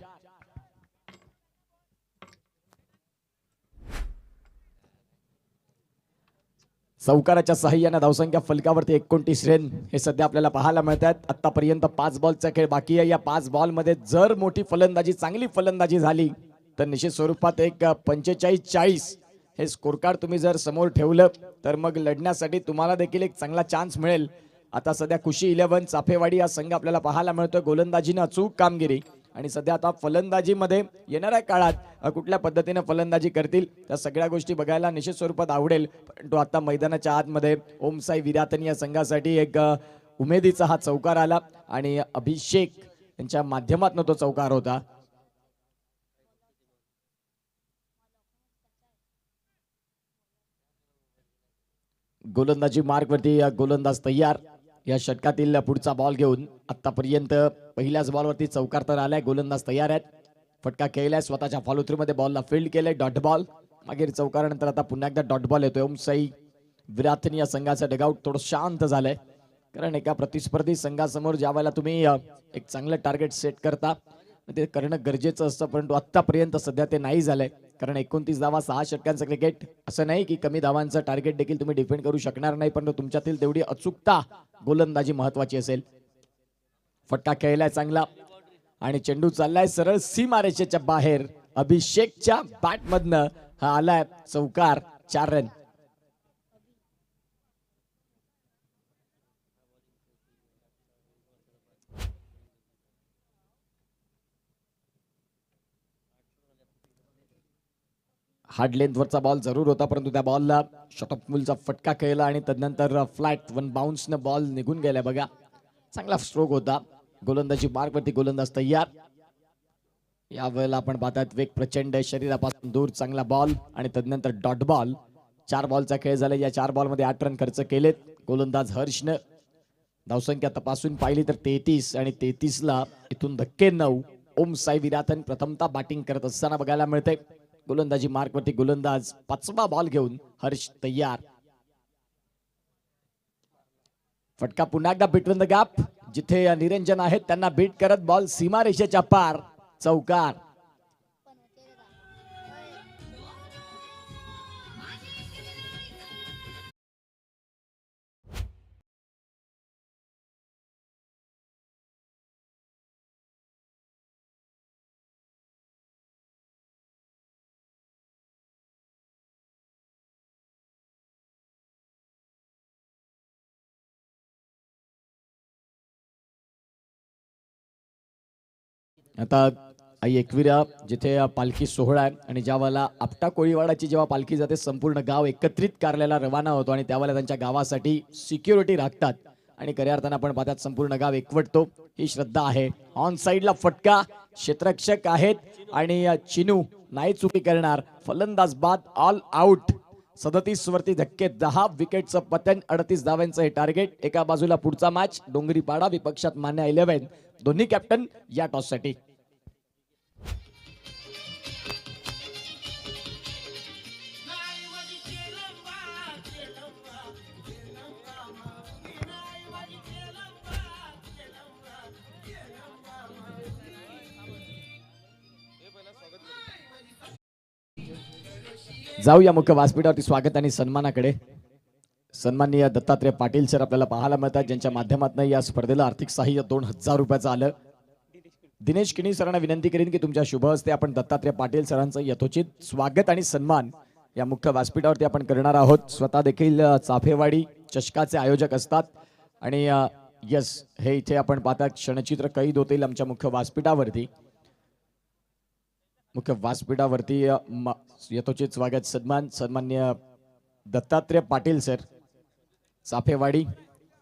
चौकाराच्या सहाय्याने धावसंख्या फलकावरती 29 रन हे सध्या आपल्याला पाहायला मिळतात. आतापर्यंत 5 बॉलचा खेळ बाकी आहे. या 5 बॉलमध्ये जर मोठी फलंदाजी, चांगली फलंदाजी झाली तर निश्चित स्वरूपात एक 45-40 हे स्कोर कार्ड तुम्ही जर समोर ठेवलं तर मग लढण्यासाठी तुम्हाला देखील एक चांगला चान्स मिळेल. आता सध्या खुशी 11 चाफेवाडी हा संघ आपल्याला पाहायला मिळतोय. गोलंदाजीनं अचूक कामगिरी आणि सध्या आता फलंदाजीमध्ये येणाऱ्या काळात कुठल्या पद्धतीने फलंदाजी करतील त्या सगळ्या गोष्टी बघायला निश्चित स्वरूपात आवडेल. परंतु आता मैदानाच्या आतमध्ये ओमसाई विरातन या संघासाठी एक उमेदीचा हा चौकार आला आणि अभिषेक यांच्या माध्यमातून तो चौकार होता. गोलंदाजी मार्कवरती गोलंदाज तयार. या षटकातील पुढचा बॉल घेऊन आतापर्यंत पहिल्याच बॉलवरती चौकार तर आलाय. गोलंदाज तयार आहेत. फटका खेळलाय, स्वतःच्या फॉलो थ्रू मध्ये बॉलला फील्ड केलंय. डॉट बॉल मागील चौकारानंतर आता पुन्हा एकदा डॉट बॉल येतोय. ओमसाई विराथन या संघाचं डगआउट थोडं शांत झालंय, कारण एका प्रतिस्पर्धी संघासमोर ज्या वेळेला तुम्ही एक चांगलं टार्गेट सेट करता ते करणं गरजेचं असतं. परंतु आतापर्यंत सध्या ते नाही झालंय, कारण 29 धावा 6 षटकांचं क्रिकेट असं नाही की कमी धावांचं टार्गेट देखील तुम्ही डिफेंड करू शकणार नाही, परंतु तुमच्यातील तेवढी अचूकता गोलंदाजी महत्वाची असेल. फटका खेळलाय चांगला आणि चेंडू चाललाय सरळ सीमारेषेच्या बाहेर. अभिषेकच्या बॅट मधनं हा आलाय चौकार. 4 रन. हार्ड लेंथवरचा बॉल जरूर होता, परंतु त्या बॉलला शॉर्ट ऑफ मूलचा फटका खेळला आणि तदनंतर फ्लॅट वन बाउन्सनं बॉल निघून गेला. बघा चांगला स्ट्रोक होता. गोलंदाजी मार्कवरती गोलंदाज तयार. यावेळेला आपण पाहतात वेग प्रचंड, शरीरापासून दूर चांगला बॉल आणि तदनंतर डॉट बॉल. 4 बॉलचा खेळ झाला. या 4 बॉलमध्ये 8 रन खर्च केलेत. गोलंदाज हर्षनं धावसंख्या तपासून पाहिली तर 33 आणि 33ला इथून धक्के 9. ओमसाई विराथन प्रथमतः बॅटिंग करत असताना बघायला मिळते. गोलंदाजी मार्कवरती गोलंदाज 5वा बॉल घेऊन हर्ष तयार. फटका पुन्हा एकदा बिटवीन द गॅप, जिथे निरंजन आहेत त्यांना बीट करत बॉल सीमारेषेच्या पार. चौकार. आता आई एकविरा जिथे पालखी सोहळा आहे आणि ज्या वेळेला आपटा कोळीवाडाची जेव्हा पालखी जाते संपूर्ण गाव एकत्रित कार्याला रवाना होतो आणि त्यावेळेला त्यांच्या गावासाठी सिक्युरिटी राखतात आणि खऱ्या अर्थानं आपण पाहतात संपूर्ण गाव एकवटतो. ही श्रद्धा आहे. ऑन साइडला फटका, क्षेत्ररक्षक आहेत आणि चिनू नाही चुकी करणार. फलंदाज बाद, ऑल आउट. 37 वरती धक्के 10, विकेटचं पतन. 38 धावांचं हे टार्गेट. एका बाजूला पुढचा मॅच डोंगरीपाडा, विपक्षात मान्य 11. दोन्ही कॅप्टन या टॉस साठी. जाऊया मुख्य व्यासपीठावरती स्वागत आणि सन्मानाकडे. सन्माननीय दत्तात्रय पाटील सर आपल्याला पाहायला मिळतात, ज्यांच्या माध्यमातून या स्पर्धेला आर्थिक सहाय्य 2000 रुपयाचं आलं. दिनेश किणी सरांना विनंती करीन की तुमच्या शुभ हस्ते आपण दत्तात्रय पाटील सरांचं यथोचित स्वागत आणि सन्मान या मुख्य व्यासपीठावरती आपण करणार आहोत. स्वतः देखील चाफेवाडी चषकाचे आयोजक असतात आणि यस हे इथे आपण पाहता क्षणचित्र कैद होतील आमच्या मुख्य व्यासपीठावरती. मुख्य व्यासपीठावरती यथोचित स्वागत सन्मान्य दत्तात्रय पाटील सर, चाफेवाडी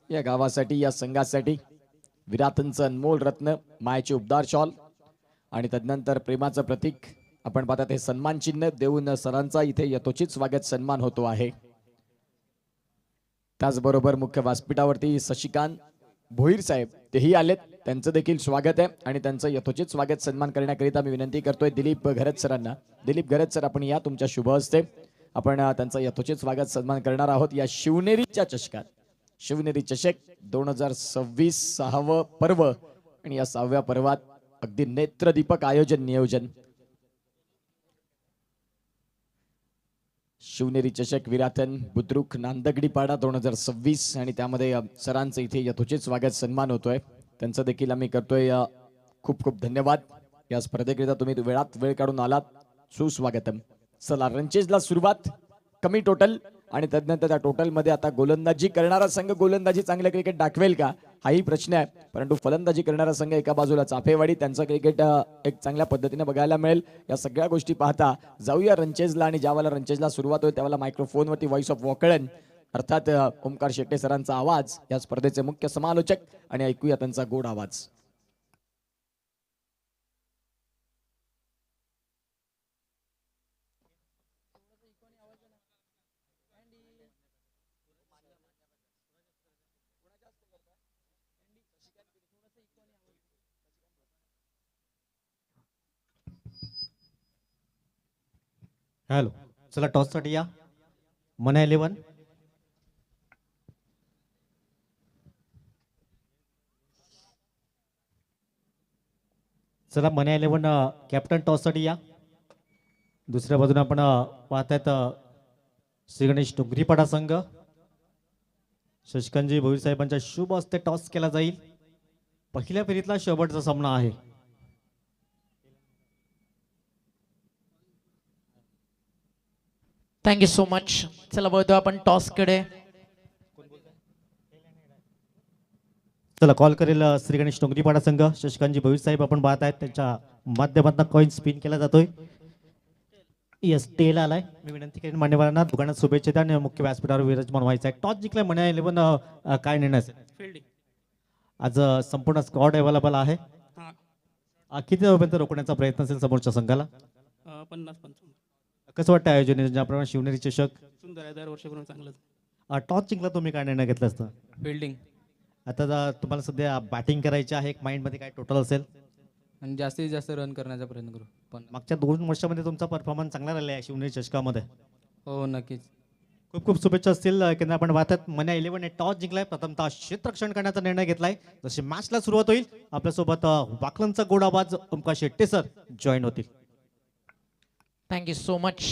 या गावासाठी, या संघासाठी विराटांचं अनमोल रत्न, मायेचे उबदार शॉल आणि तदनंतर प्रेमाचं प्रतीक आपण पाहतात हे सन्मान चिन्ह देऊन सरांचा इथे यथोचित स्वागत सन्मान होतो आहे। त्याचबरोबर मुख्य व्यासपीठावरती शशिकांत भोईर साहेब तेही आलेत, त्यांचं देखील स्वागत आहे आणि त्यांचं यथोचित स्वागत सन्मान करण्याकरिता मी विनंती करतोय दिलीप घरत सरांना। दिलीप घरत सर, आपण या, तुमच्या शुभ हस्ते आपण त्यांचं यथोचित स्वागत सन्मान करणार आहोत या शिवनेरीच्या चषकात। शिवनेरी चषक 2026 6वं पर्व आणि या 6व्या पर्वात अगदी नेत्रदीपक आयोजन नियोजन। शिवनेरी चषक विराटन बुद्रुक नांदगडीपाडा 2026 आणि त्यामध्ये सरांचं इथे यथोचित स्वागत सन्मान होतोय, त्यांचं देखील आम्ही करतोय खूप खूप धन्यवाद। या स्पर्धेकरिता तुम्ही वेळात वेळ काढून आलात, सुस्वागतम। चला रंचेजला सुरुवात, कमी टोटल आणि तदनंतर त्या टोटल मध्ये आता गोलंदाजी करणारा संघ गोलंदाजी चांगलं क्रिकेट दाखवेल का हाही प्रश्न आहे, परंतु फलंदाजी करणारा संघ एका बाजूला चाफेवाडी, त्यांचं क्रिकेट एक चांगल्या पद्धतीने बघायला मिळेल। या सगळ्या गोष्टी पाहता जाऊया रंचेजला आणि ज्यावेळेला रंचेजला सुरुवात होईल त्यावेळेला मायक्रोफोनवरती व्हॉइस ऑफ वॉकळन अर्थात ओमकार शेट्टे सरांचा आवाज, या स्पर्धेचे मुख्य समालोचक, आणि ऐकूया त्यांचा गोड आवाज। हॅलो, चला टॉससाठी या। मना 11, चला मना 11 कॅप्टन टॉससाठी या। दुसऱ्या बाजूने आपण पाहतायत श्री गणेश डोंगरीपाडा संघ, शशिकांतजी भोईर साहेबांच्या शुभ हस्ते टॉस केला जाईल। पहिल्या फेरीतला शेवटचा सामना आहे। Thank you so much. चला बघतो आपण टॉस कडे। चला कॉल करेल श्री गणेश डोंगरीपाडा संघ, शशिकांतजी भोईर साहेब आपण पाहत आहेत, त्यांच्या माध्यमातून कॉइन स्पिन केला जातोय। यस, टेल आलाय। मी विनंती करेन मान्यवरांना दुकानात शुभेच्छा द्या आणि मुख्य व्यासपीठावर विराजमान व्हायचं आहे। टॉस जिंकलाय मना 11, काय निर्णय असेल? फिल्डिंग। आज संपूर्ण स्क्वॉड अवेलेबल आहे। किती वेळपर्यंत रोखण्याचा प्रयत्न असेल समोरच्या संघाला? 50-55 कसं वाटतं आयोजन, ज्याप्रमाणे शिवनेरी चषक सुंदर आहे, दरवर्षीप्रमाणे चांगलंच। टॉस जिंकला, तुम्ही काय निर्णय घेतला असता? फिल्डिंग आता तुम्हाला सध्या बॅटिंग करायची आहे, एक माइंड मध्ये काय टोटल असेल? आणि जास्तीत जास्त रन करण्याचा प्रयत्न करू। पण मागच्या 2 वर्षामध्ये तुमचा परफॉर्मन्स चांगला राहिला आहे शिवनेरी चषकामध्ये। हो, नक्कीच। खूप खूप शुभेच्छा असतील। केंद्र आपण पाहतात मना 11 टॉस जिंकलाय, प्रथमतः क्षेत्ररक्षण करण्याचा निर्णय घेतलाय। जशी मॅचला सुरुवात होईल आपल्यासोबत वाकलनचा गोड आवाज ओमकार शेट्टे सर जॉईन होतील। Thank you so much.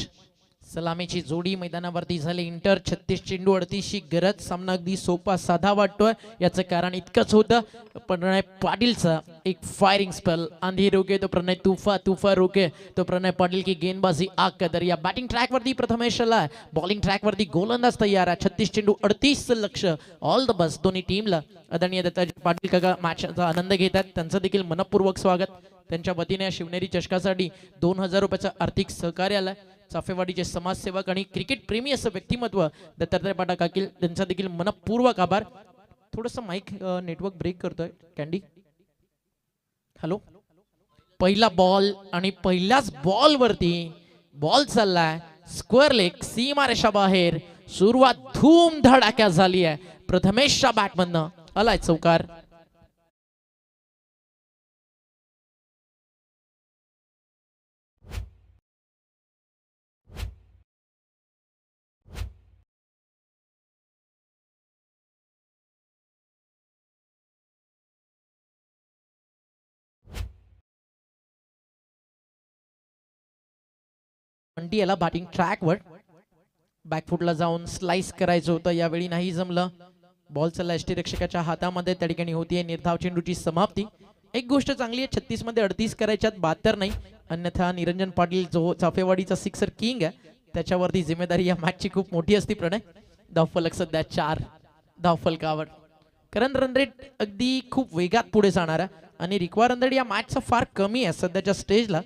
सलामीची जोडी मैदानावरती झाली इंटर, 36 चेंडू 38ची गरज। सामना अगदी सोपा साधा वाटतोय, याचं कारण इतकंच होतं, प्रणय पाटीलचा एक फायरिंग स्पेल। आंधी रोके तो प्रणय तूफा, तूफा रोके तो प्रणय पाटील की गेंदबाजी आग कदर। या बॅटिंग ट्रॅक वरती प्रथमेश आलाय, बॉलिंग ट्रॅक वरती गोलंदाज तयार आहे। 36 चेंडू 38 लक्ष। ऑल द बेस्ट दोन्ही टीमला। आदरणीय दत्ताजी पाटील काका मॅचचा आनंद घेतात, त्यांचं देखील मनपूर्वक स्वागत। त्यांच्या वतीने शिवनेरी चषकासाठी 2000 रुपयाचं आर्थिक सहकार्य आलंय। चाफेवाडीचे समाजसेवक आणि क्रिकेट प्रेमी असं व्यक्तिमत्व दत्तात्रय पाटील काकील, त्यांचा देखील मनपूर्वक आभार। थोडंसं माईक नेटवर्क ब्रेक करतोय कॅन्डी। हॅलो, पहिला बॉल आणि पहिल्याच बॉल वरती बॉल चाललाय स्क्वेअर लेग, सीमारेषा बाहेर। सुरुवात धूम धडाक्यात झाली आहे, प्रथमेशच्या बॅटमधनं आलाय चौकार। याला बॅटिंग ट्रॅकवर बॅकफुटला जाऊन स्लाइस करायचं होतं, यावेळी नाही जमलं। बॉल चालला यष्टीरक्षकाच्या हातामध्ये, त्या ठिकाणी होतीये निर्धाव चेंडूची समाप्ती। एक गोष्ट चांगली आहे, 36 मध्ये 38 करायच्यात, 72 नाही, अन्यथा निरंजन पाटील जो चाफेवाडीचा सिक्सर किंग आहे त्याच्यावरती जिम्मेदारी या मॅचची खूप मोठी असती। प्रणय धावफलक सध्या 4 धावफलकावर, कारण रन रेट अगदी खूप वेगात पुढे जाणार आहे आणि रिक्वायर रन रेट या मॅचचा फार कमी आहे सध्याच्या स्टेजला।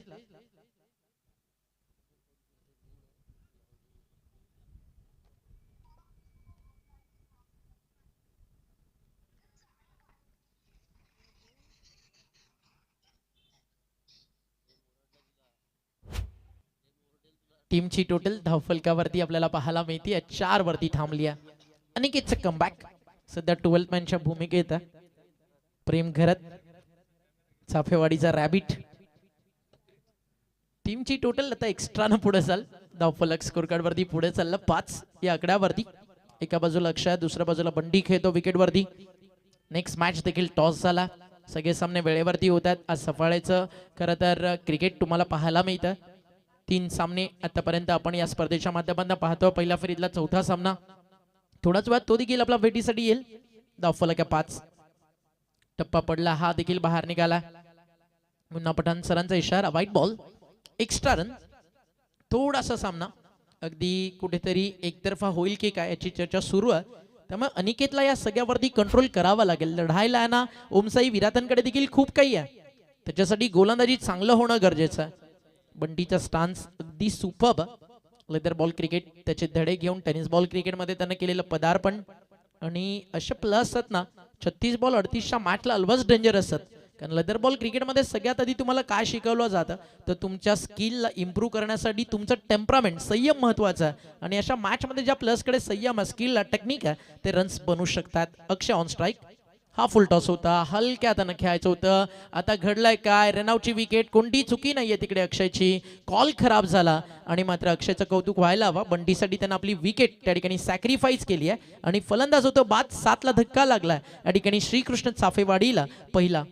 टीमची टोटल धावफलकावरती आपल्याला पाहायला मिळते 4 वरती थांबली आहे. अनिकेतचं कमबॅक सध्या 12th मॅनच्या भूमिकेत आहे. प्रेम घरत चाफेवाडीचा रॅबिट. टीमची टोटल आता एक्स्ट्रानं पुढे चाल. धावफलक स्कोर कार्ड वरती पुढे चाललं 5 या आकड्यावरती. एका बाजूला अक्षय, दुसऱ्या बाजूला बंडी खेळतो विकेट वरती. नेक्स्ट मॅच देखील टॉस झाला. सगळे सामने वेळेवरती होत आहेत. आज सफाळेचं खरं तर क्रिकेट तुम्हाला पाहायला मिळतं. 3 सामने आतापर्यंत आपण या स्पर्धेच्या माध्यमातून पाहतो. पहिल्या फेरीतला चौथा सामना थोडाच वेळात तो देखील आपला भेटीसाठी येईल. धावफलक 5 टप्पा पडला, हा देखील बाहेर निघाला. मुन्ना पठाण सरांचा इशारा, व्हाईट बॉल, एक्स्ट्रा रन. थोडासा सामना अगदी कुठेतरी एकतर्फा होईल की काय याची चर्चा सुरू आहे. त्यामुळे अनिकेतला या सगळ्यावरती कंट्रोल करावा लागेल. लढायला आहे ना ओमसाई विराटांकडे देखील खूप काही आहे. त्याच्यासाठी गोलंदाजी चांगलं होणं गरजेचं आहे. बंटीचा स्टान्स अगदी सुपर्ब. लेदर बॉल क्रिकेट त्याचे धडे घेऊन टेनिस बॉल क्रिकेटमध्ये त्यानं केलेलं पदार्पण. आणि असे प्लस आहेत ना 36 बॉल 38च्या मॅचला अलवज डेंजर असतात. कारण लेदर बॉल क्रिकेटमध्ये सगळ्यात आधी तुम्हाला काय शिकवलं जातं तर तुमच्या स्किलला इम्प्रूव्ह करण्यासाठी तुमचं टेम्परामेंट संयम महत्वाचा आहे. आणि अशा मॅचमध्ये ज्या प्लसकडे संयम आहे, स्किल टेक्निक आहे, ते रन्स बनवू शकतात. अक्षय ऑन स्ट्राईक, हा फुल टॉस होता, हलक्या हातानं खेळायचं होतं. आता घडलंय काय, रनआउटची विकेट, कोणती चुकी नाहीये तिकडे अक्षयची. कॉल खराब झाला आणि मात्र अक्षयचं कौतुक व्हायला हवं. बंटीसाठी त्यानं आपली विकेट त्या ठिकाणी सॅक्रिफाईस केली आहे. आणि फलंदाज होतो बाद 7ला धक्का लागलाय या ठिकाणी श्रीकृष्ण चाफेवाडीला पहिला.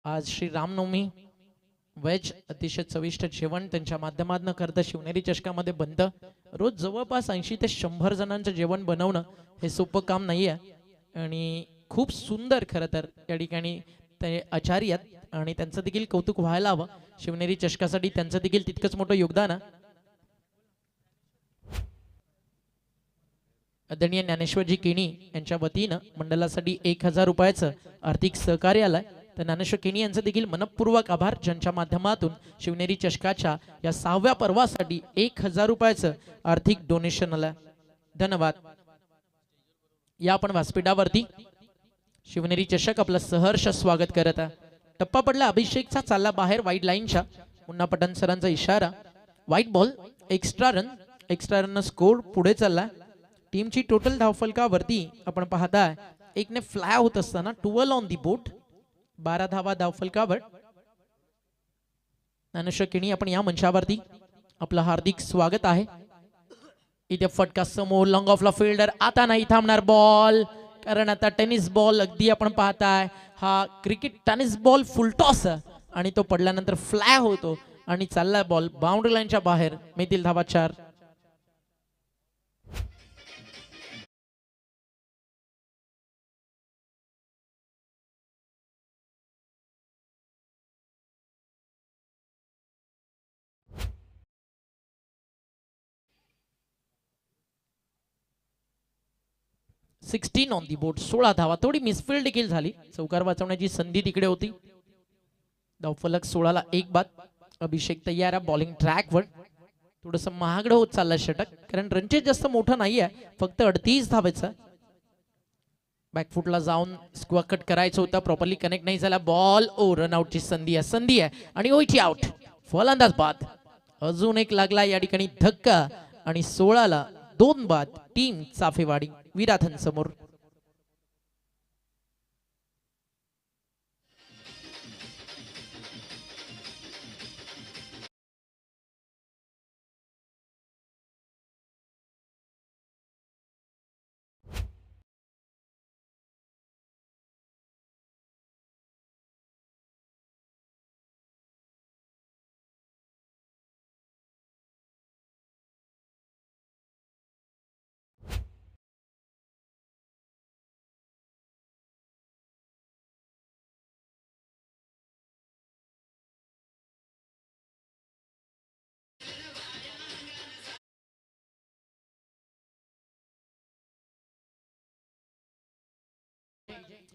आज श्री रामनवमी वेज अतिशय चविष्ट जेवण त्यांच्या माध्यमातून करतं. शिवनेरी चषकामध्ये बनतं. रोज जवळपास 80 ते 100 जणांचं जेवण बनवणं हे सोपं काम नाही आहे. आणि खूप सुंदर खरं तर या ठिकाणी ते आचार्य आहेत आणि त्यांचं देखील कौतुक व्हायला हवं. शिवनेरी चषकासाठी त्यांचं देखील तितकंच मोठं योगदान आहे. आदरणीय ज्ञानेश्वरजी केणी यांच्या वतीनं मंडळासाठी 1000 रुपयाचं आर्थिक सहकार्य आलंय. तर ज्ञानेश्वर केणी यांचं देखील मनपूर्वक आभार, ज्यांच्या माध्यमातून शिवनेरी चषकाच्या या 6व्या पर्वासाठी 1000 रुपयाचं आर्थिक डोनेशन आलं. धन्यवाद. या आपण व्यासपीठावरती शिवनेरी चषक आपलं सहर्ष स्वागत करत आहे. टप्पा पडला अभिषेकचा, चालला बाहेर वाईड लाईनच्या. मुन्ना पठाण सरांचा इशारा, white ball, extra run. Extra run score पुढे चालला. टीमची टोटल धावफलकावरती आपण पाहताय एकने फ्लाय होत असताना 12 ऑन दी बोट, 12 धावा धावफलकावर. ज्ञानेश्वर केणी आपण या मंचावरती आपलं हार्दिक स्वागत आहे. इथे फटका समोर, लॉंग ऑफला फिल्डर, आता नाही थांबणार बॉल, कारण आता टेनिस बॉल अगदी आपण पाहताय हा क्रिकेट टेनिस बॉल फुल टॉस आणि तो पडल्यानंतर फ्लाय होतो आणि चाललाय बॉल बाउंड्री लाईनच्या बाहेर. मिळतील धावा 4. 16 ऑन दी बोर्ड, 16 धावा. थोडी मिसफिल्ड देखील झाली, चौकार वाचवण्याची संधी तिकडे होती. धावफलक 16 ला 1 बाद. अभिषेक तयार आहे बॉलिंग ट्रॅकवर. थोडस महागडं होत चाललंय षटक, कारण रनचेज जास्त मोठं नाहीये, फक्त 38 धावायचं. बॅकफुटला जाऊन स्क्वा कट करायचं होतं, प्रॉपरली कनेक्ट नाही झाला बॉल. ओ रनआउटची संधी आहे आणि ओईटी आउट. फलंदाज बाद. अजून एक लागला या ठिकाणी धक्का आणि 16 ला 2 बाद. टीम चाफेवाडी विराथन समोर.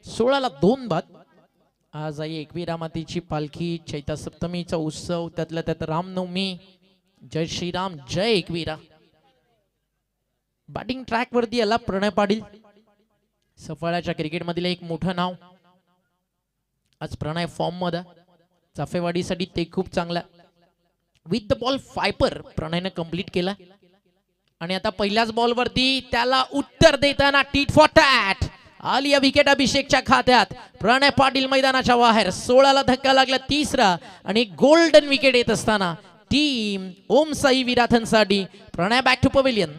सोळाला 2 बाद. आज आई एकविरा मातेची पालखी, चैता सप्तमीचा उत्सव, त्यातल्या त्यात रामनवमी. जय श्रीराम, जय एकविरा. बॅटिंग ट्रॅक वरती आला प्रणय पाटील, सफाळ्याच्या क्रिकेटमधील एक मोठं नाव. आज प्रणय फॉर्म मध्ये, चाफेवाडीसाठी ते खूप चांगला. विथ द बॉल फायपर प्रणयने कंप्लीट केला आणि आता पहिल्याच बॉल वरती त्याला उत्तर देताना टीट फॉर टॅट आली या विकेट अभिषेकच्या खात्यात. प्रणय पाटील मैदानाच्या बाहेर. 16 ला धक्का लागला, तिसरा आणि गोल्डन विकेट येत असताना टीम ओम साई विराथनसाठी प्रणय बॅक टू पवेलियन.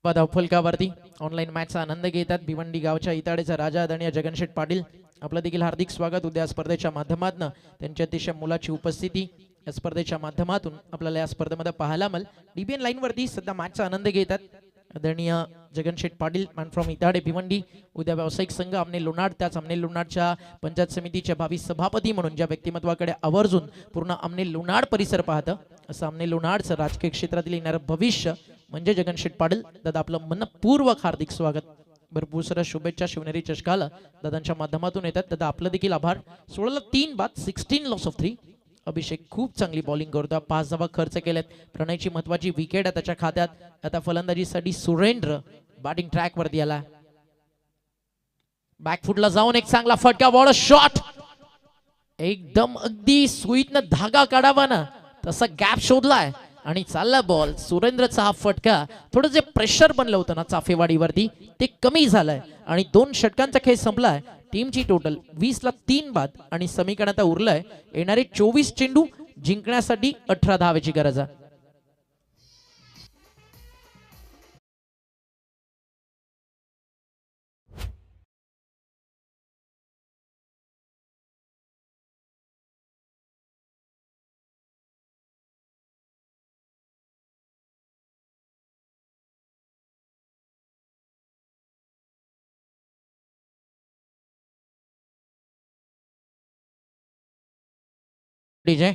धावफलकावरती ऑनलाईन मॅचचा आनंद घेतात भिवंडी गावच्या इताडेचा राजा आदरणीय जगनशेठ पाटील. आपलं देखील हार्दिक स्वागत. उद्या स्पर्धेच्या माध्यमातून त्यांची अतिशय मुलाची उपस्थिती या स्पर्धेच्या माध्यमातून आपल्याला या स्पर्धेमध्ये पाहायला मिळेल. डीबीएन लाईन वरती सध्या मॅचचा आनंद घेतात आदरणीय जगनशेठ पाटील मॅन फ्रॉम इताडे भिवंडी. उद्या व्यावसायिक संघ आमने लोणाड, त्याच आमने लोणाडच्या पंचायत समितीचे भावी सभापती म्हणून ज्या व्यक्तिमत्वाकडे आवर्जून पूर्ण आमने लोणाड परिसर पाहतं, असं आमने लोणाडचं राजकीय क्षेत्रातील येणारं भविष्य म्हणजे जगनशेठ पाटील. दादा आपलं मनपूर्वक हार्दिक स्वागत. भरपूर साऱ्या शुभेच्छा शिवनेरी चषकाला दादांच्या माध्यमातून येतात. दादा आपलं देखील आभार. 16 ला 3 बाद, 16 लॉस ऑफ 3. अभिषेक खूप चांगली बॉलिंग करतो, 5 धावा खर्च केलेत. प्रणयची महत्वाची विकेट आहे त्याच्या खात्यात. आता फलंदाजीसाठी सुरेंद्र बॅटिंग ट्रॅक वरती आला. बॅकफुटला जाऊन एक चांगला फटका, बॉल शॉट. एकदम अगदी सुईतनं धागा काढावा ना तसा गॅप शोधलाय आणि चालला बॉल. सुरेंद्रचा हा फटका, थोडं जे प्रेशर बनलं होतं ना चाफेवाडीवरती ते कमी झालंय आणि 2 षटकांचा खेळ संपलाय. टीमची टोटल 20 ला 3 बाद आणि समीकरण आता उरलंय येणारे 24 चेंडू जिंकण्यासाठी 18 धावेची गरज आहे. डीजे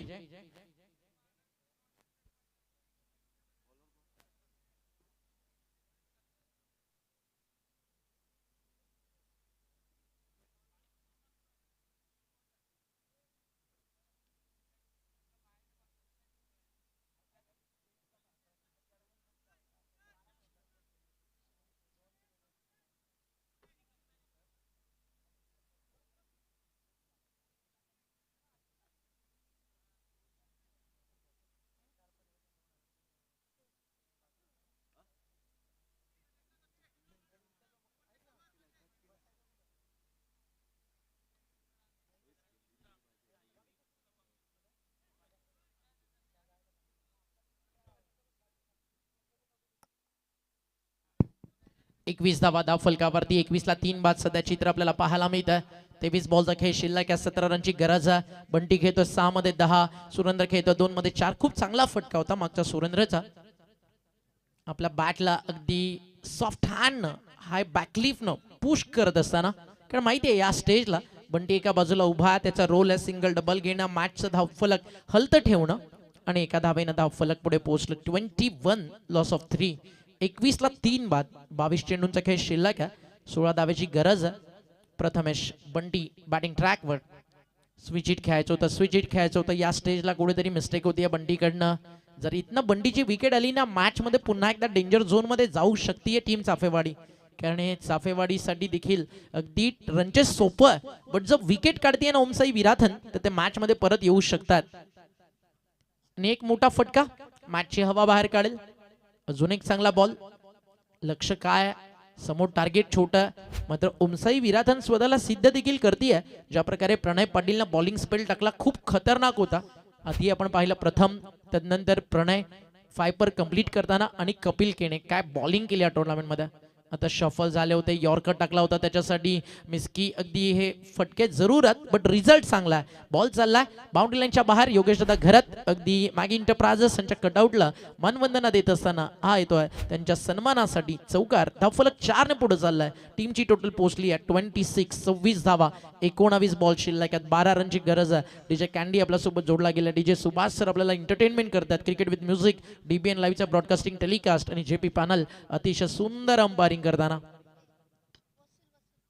21 धावा धाव फलकावरती. 21 ला 3 बाद सध्या चित्र आपल्याला पाहायला मिळतं. 23 बॉलचा खेळ शिल्लक आहे. 17 रनची गरज आहे. बंटी खेळतोय 6 मध्ये 10, सुरेंद्र खेळतोय 2 मध्ये 4. खूप चांगला फटका होता मागचा सुरेंद्रचा. आपल्या बॅटला अगदी सॉफ्ट हँड हाय बॅकलिफ न पुश करत असताना, कारण माहितीये या स्टेजला बंटी एका बाजूला उभा आहे, त्याचा रोल आहे सिंगल डबल घेणं, मॅचचं धाव फलक हलतं ठेवणं आणि एका धावेनं धाव फलक पुढे पोहोचलं. 21 लॉस ऑफ 3. 21 ला 3 बाद. 22 चेंडूंचा खेळ शिल्लक आहे. 16 धावेची गरज आहे. प्रथमेश बंटी बॅटिंग ट्रॅकवर. स्विच हिट खेळायचं होतं, स्विच हिट खेळायचं होतं. या स्टेजला कुठेतरी मिस्टेक होती या बंटीकडनं. जर इथनं बंटीची विकेट आली ना, मॅच मध्ये पुन्हा एकदा डेंजर झोन मध्ये जाऊ शकते टीम चाफेवाडी. कारण हे चाफेवाडीसाठी देखील अगदी रनचे सोपं आहे, बट जर विकेट काढते ना ओमसाई विराथन तर ते मॅच मध्ये परत येऊ शकतात. आणि एक मोठा फटका मॅचची हवा बाहेर काढेल. अजून एक चांगला बॉल. लक्ष काय, समोर टार्गेट छोटं, मात्र ओमसाई विराथन स्वतःला सिद्ध देखील करते. ज्या प्रकारे प्रणय पाटीलनं बॉलिंग स्पेल टाकला खूप खतरनाक होता. आधी आपण पाहिलं प्रथम, त्यानंतर प्रणय 5 पर कंप्लीट करताना आणि कपिल केने काय बॉलिंग केली या टुर्नामेंट मध्ये. आता शफल झाले होते, यॉर्कर टाकला होता त्याच्यासाठी मिस्की. अगदी हे फटके जरूर आहेत बट रिझल्ट चांगला आहे. बॉल चाललाय बाउंड्री लाईनच्या बाहेर. योगेश दादा घरात अगदी मॅगी इंटरप्राइजेस यांच्या कटआउटला मनवंदना देत असताना हा येतोय त्यांच्या सन्मानासाठी चौकार. धावफलक 4 ने पुढे चाललाय. टीमची टोटल पोहोचली आहे 26. 26 धावा 19 बॉल शिल्लक आहेत. 12 रनची गरज आहे. डीजे कॅन्डी आपल्यासोबत जोडला गेला. डीजे सुभाष सर आपल्याला एंटरटेनमेंट करतात क्रिकेट विथ म्युझिक. डीबीएन लाईव्हचा ब्रॉडकास्टिंग टेलिकास्ट आणि जेपी पॅनल अतिशय सुंदर अंपायरिंग करताना.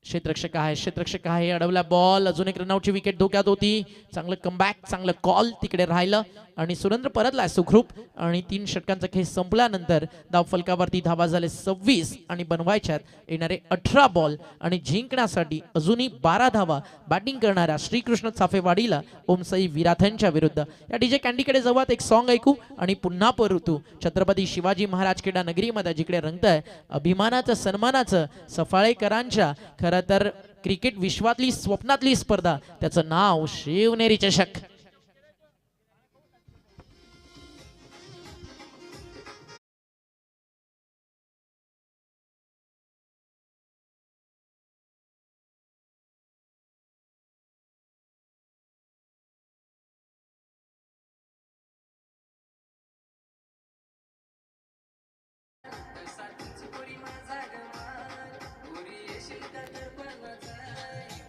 क्षेत्ररक्षक आहे अडवला बॉल. अजून एक रनआउटची विकेट धोक्यात होती. चांगलं कमबॅक, चांगलं कॉल तिकडे राहिलं आणि सुरेंद्र परतला सुखरूप. आणि 3 षटकांचा खेळ संपल्यानंतर धाव फलकावरती धावा झाले 26 आणि बनवायच्यात येणारे 18 बॉल आणि जिंकण्यासाठी अजूनही 12 धावा बॅटिंग करणाऱ्या श्रीकृष्ण चाफेवाडीला ओमसाई विराथनच्या विरुद्ध. या डीजे कॅन्डीकडे जाऊ, एक सॉन्ग ऐकू आणि पुन्हा परतू छत्रपती शिवाजी महाराज क्रीडा नगरीमध्ये, जिकडे रंगतंय अभिमानाचं सन्मानाचं सफाळेकरांच्या खरं तर क्रिकेट विश्वातली स्वप्नातली स्पर्धा. त्याचं नाव शिवनेरी चषक.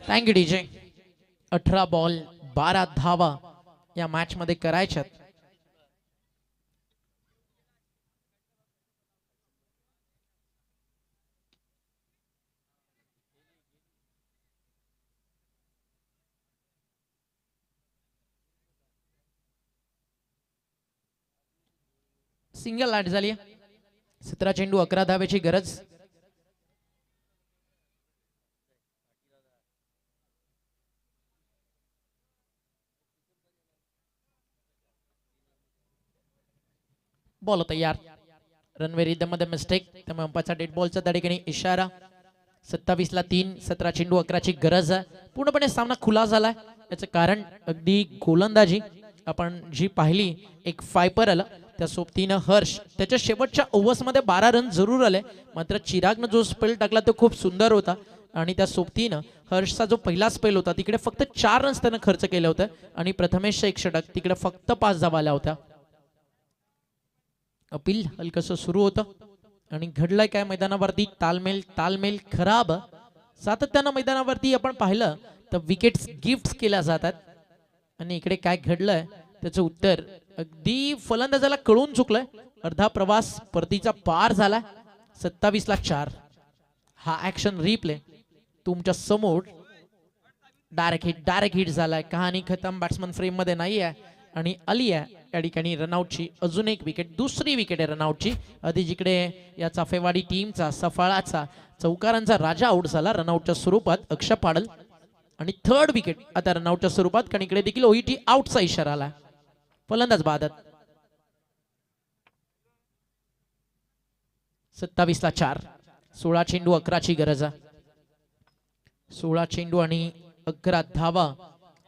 Thank you DJ. 18 बॉल 12 धावा या मॅच मध्ये करायच्यात. सिंगल लाट झाली. 17 चेंडू 11 धावेची गरज. बॉल तयार. रनवे रिदम मध्ये मिस्टेक, त्यामुळे अंपायरचा डेड बॉलचा त्या ठिकाणी इशारा. 27 ला 3, 17 चेंडू 11 ची गरज आहे. पूर्णपणे सामना खुला झालाय. याचं कारण अगदी गोलंदाजी आपण जी पाहिली, एक फायपर आला त्या सोबतीनं हर्ष त्याच्या शेवटच्या ओव्हर्स मध्ये 12 रन जरूर आले, मात्र चिरागनं जो स्पेल टाकला तो खूप सुंदर होता. आणि त्या सोबतीनं हर्षचा जो पहिला स्पेल होता तिकडे फक्त 4 रन्स त्यानं खर्च केले होते आणि प्रथमेशचं एक षटक, तिकडे फक्त 5 धावा आल्या होत्या. अपील हलकसं सुरू होतं आणि घडलंय काय मैदानावरती, तालमेल खराब. सातत्यानं मैदानावरती आपण पाहिलं तर विकेट्स गिफ्ट केल्या जातात आणि इकडे काय घडलंय त्याचं उत्तर अगदी फलंदाजाला कळून चुकलंय. अर्धा प्रवास परतीचा पार झाला. 27 ला 4. हा ऍक्शन रिप्ले तुमच्या समोर. डायरेक्ट हिट झालाय. कहाणी खतम. बॅट्समन फ्रेम मध्ये नाही आहे आणि आली आहे या ठिकाणी रनआउटची अजून एक विकेट. दुसरी विकेट आहे रनआउटची. आधी जिकडे या चाफेवाडी टीमचा सफाळाचा चौकारांचा राजा आउट झाला रनआउटच्या स्वरूपात अक्षय पाडल. आणि 3rd विकेट आता रनआउटच्या स्वरूपात, कारण इकडे देखील ओईटी आउटचा इशारा आला. फलंदाज बादत. 27 ला 4. 16 चेंडू 11 ची गरज आहे. 16 चेंडू आणि 11 धावा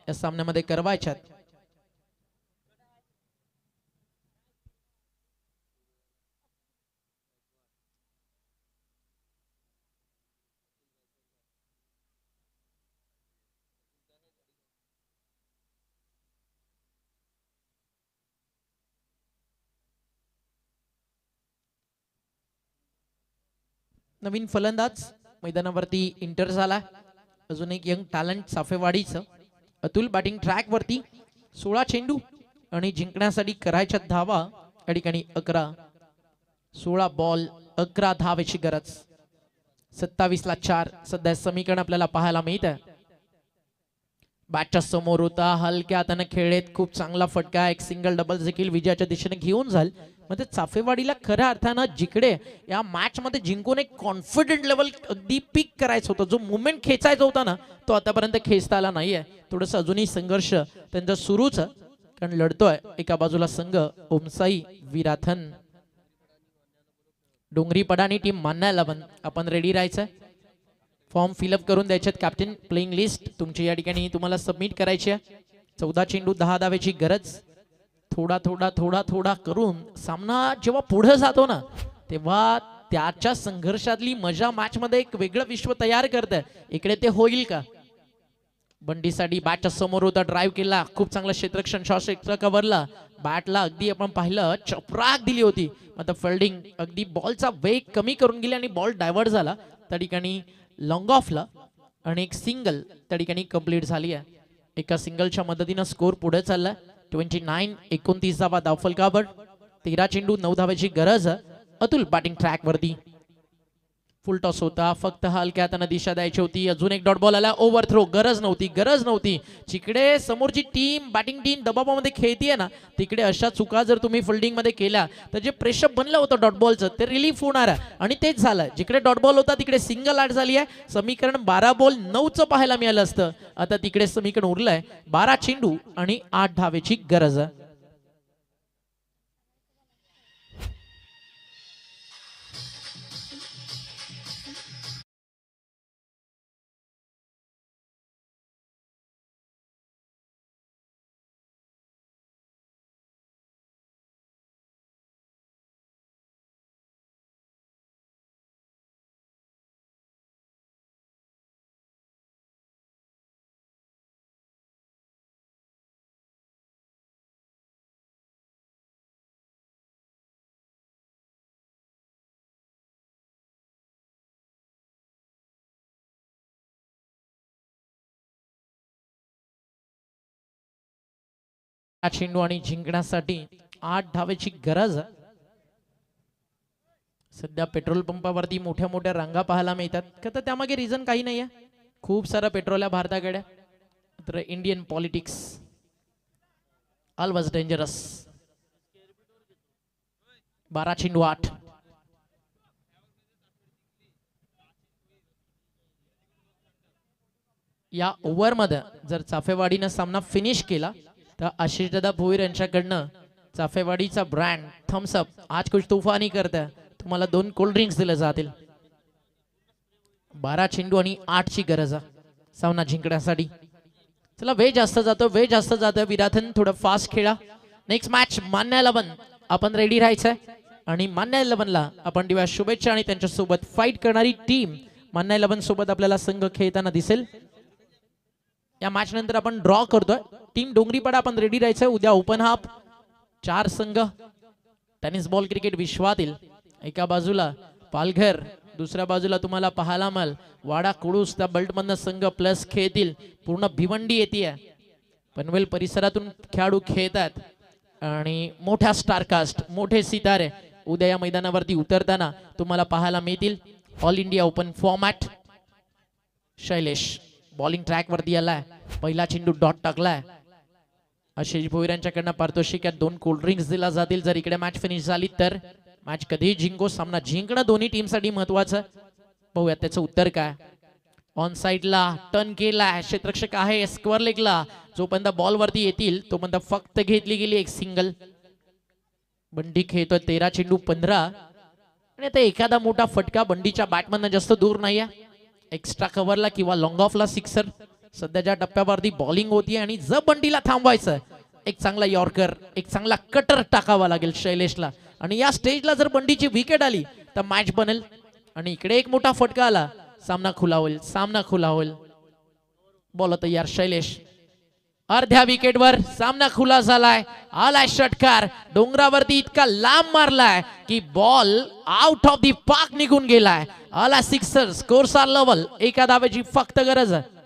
या सामन्यामध्ये करवायच्यात. नवीन फलंदाज मैदानावरती इंटर झाला. अजून एक यंग टॅलेंट चाफेवाडीचं अतुल बॅटिंग ट्रॅक वरती. 16 चेंडू आणि जिंकण्यासाठी करायच्या धावा या ठिकाणी 11. 16 बॉल 11 धावेची गरज. 27ला 4 सध्या समीकरण आपल्याला पाहायला मिळत आहे. बॅटच्या समोर होता, हलक्या हाताने खेळत खूप चांगला फटका, एक सिंगल डबल देखील विजयाच्या दिशेने घेऊन जाईल. म्हणजे चाफेवाडीला खऱ्या अर्थानं जिकडे या मॅच मध्ये जिंकून एक कॉन्फिडंट लेवल अगदी पीक करायचं होतं, जो मुवमेंट खेचायचा होता ना तो आतापर्यंत खेचता आला नाहीये. थोडंसं अजूनही संघर्ष त्यांचा सुरूच आहे, कारण लढतोय एका बाजूला संघ ओमसाई विराथन. डोंगरीपडा आणि टीम मान्य 11 आपण रेडी राहायचं. फॉर्म फिलअप करून द्यायचे. कॅप्टन प्लेइंग लिस्ट तुमची या ठिकाणी तुम्हाला सबमिट करायची आहे. 14 चेंडू 10 धावेची गरज. थोडा थोडा थोडा थोडा करून सामना जेव्हा पुढे जातो ना तेव्हा त्याच्या संघर्षातली मजा मॅच मध्ये एक वेगळं विश्व तयार करते. इकडे ते होईल का? बंडीसाठी बॅटच्या समोर होता, ड्राईव्ह केला, खूप चांगलं क्षेत्ररक्षण शॉट क्षेत्र कव्हरला. बॅटला अगदी आपण पाहिलं चपराक दिली होती. आता फिल्डिंग अगदी बॉलचा वेग कमी करून गेली आणि बॉल डायव्हर्ट झाला. त्या ठिकाणी लॉंग ऑफला आणि एक सिंगल त्या ठिकाणी कंप्लीट झाली आहे. एका सिंगलच्या मदतीनं स्कोर पुढे चाललाय. 29-29 धावा धावफलकावर. 13 चेंडू 9 धावाची गरज. अतुल बॅटिंग ट्रॅक वरती. फुल टॉस होता, फक्त हलक्या हाताने दिशा द्यायची होती. अजून एक डॉट बॉल आला, ओव्हर थ्रो. गरज नव्हती. जिकडे समोरची टीम बॅटिंग टीम दबावामध्ये खेळतीये ना तिकडे अशा चुका जर तुम्ही फिल्डिंग मध्ये केल्या तर जे प्रेशर बनलं होतं डॉट बॉलचं ते रिलीफ होणार आहे. आणि तेच झालं. जिकडे डॉट बॉल होता तिकडे सिंगल ऍड झाली आहे. समीकरण 12 बॉल 9चं पाहायला मिळालं असतं. आता तिकडे समीकरण उरलंय 12 चेंडू आणि 8 धावेची गरज आहे. चेंडू आणि जिंकण्यासाठी 8 धावेची गरज. सध्या पेट्रोल पंपावरती मोठ्या मोठ्या रांगा पाहायला मिळतात का, तर त्यामागे रिझन काही नाहीये. खूप सारा पेट्रोल आहे भारताकडे. तर इंडियन पॉलिटिक्स ऑलवेज डेंजरस. 12 चेंडू 8. या ओव्हर मध्ये जर चाफेवाडीनं सामना फिनिश केला तर आशिष दादा भोईर यांच्याकडनं चाफेवाडीचा ब्रँड थम्सअप आज कुछ तुफानी करता तुम्हाला 2 कोल्ड ड्रिंक्स दिले जातील. 12 चेंडू आणि 8 ची गरज सामना जिंकण्यासाठी. चला वेळ जास्त जातो. विराथन थोडं फास्ट खेळा. नेक्स्ट मॅच मान्य 11 आपण रेडी राहायचंय. आणि मान्य 11 ला आपण देऊया शुभेच्छा. आणि त्यांच्या सोबत फाईट करणारी टीम मान्य 11 सोबत आपल्याला संघ खेळताना दिसेल. या मॅच नंतर आपण ड्रॉ करतोय. टीम डोंगरीपाडा आपण रेडी राहायचंय. उद्या ओपन हाफ 4 संघ टेनिस बॉल क्रिकेट विश्वातील. एका बाजूला पालघर, दुसऱ्या बाजूला तुम्हाला पाहायला मिळेल वाडा कुडूस. त्या बेल्ट मधनं संघ प्लस खेळतील. पूर्ण भिवंडी येते. पनवेल परिसरातून खेळाडू खेळतात आणि मोठ्या स्टारकास्ट मोठे सितारे उद्या या मैदानावरती उतरताना तुम्हाला पाहायला मिळतील. All India open format. Shailesh bowling track वरती आलाय. पहिला चेंडू डॉट टाकलाय. आशिष भोईर यांच्याकडनं पारितोषिक 2 कोल्ड ड्रिंक्स दिला जातील जर इकडे मॅच फिनिश झाली तर. मॅच कधी जिंको, सामना जिंकणं दोन्ही टीम साठी महत्वाचं. पाहूया त्याचं उत्तर काय. ऑन साइडला टर्न केलाय, क्षेत्ररक्षक आहे स्क्वेअर लेगला. जोपर्यंत बॉल वरती येतील तोपर्यंत फक्त घेतली गेली एक सिंगल. बंडी खेळतोय 13 चेंडू 15. आणि आता एखादा मोठा फटका बंडीच्या बॅटमधनं जास्त दूर नाहीये. एक्स्ट्रा कव्हरला किंवा लॉंग ऑफला सिक्सर. सध्याच्या टप्प्यावरती बॉलिंग होती आणि जर बंडीला थांबवायचं एक चांगला यॉर्कर, एक चांगला कटर टाकावा लागेल शैलेशला. आणि या स्टेजला जर बंडीची विकेट आली तर मॅच बनेल. आणि इकडे एक मोठा फटका आला, सामना खुला होईल. बॉल तयार शैलेश. अर्ध्या विकेटवर सामना खुला झालाय. आलाय षटकार. डोंगरावरती इतका लांब मारलाय की ball out of the park निघून गेलाय. आला सिक्सर, स्कोरचा लेवल, एका धावेची फक्त गरज आहे.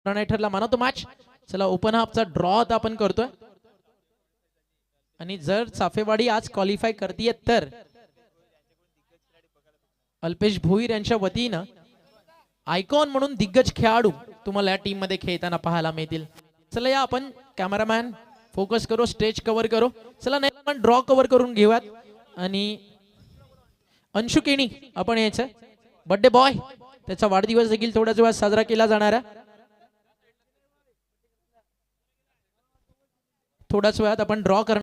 नाही ठरला माना तो मॅच. चला ओपन हाफचा ड्रॉ आता आपण करतोय आणि जर चाफेवाडी आज क्वालिफाय करतीये तर अल्पेश भोईर यांच्या वतीनं आयकॉन म्हणून दिग्गज खेळाडू तुम्हाला या टीम मध्ये खेळताना पाहायला मिळतील. चला या आपण कॅमेरामॅन फोकस करू, स्टेज कव्हर करू. चला नाही आपण ड्रॉ कव्हर करून घेऊयात आणि अंशु केणी आपण यायचं बर्थडे बॉय, त्याचा वाढदिवस देखील थोड्याच वेळात साजरा केला जाणार आहे. थोड्याच वेळात आपण ड्रॉ करणार.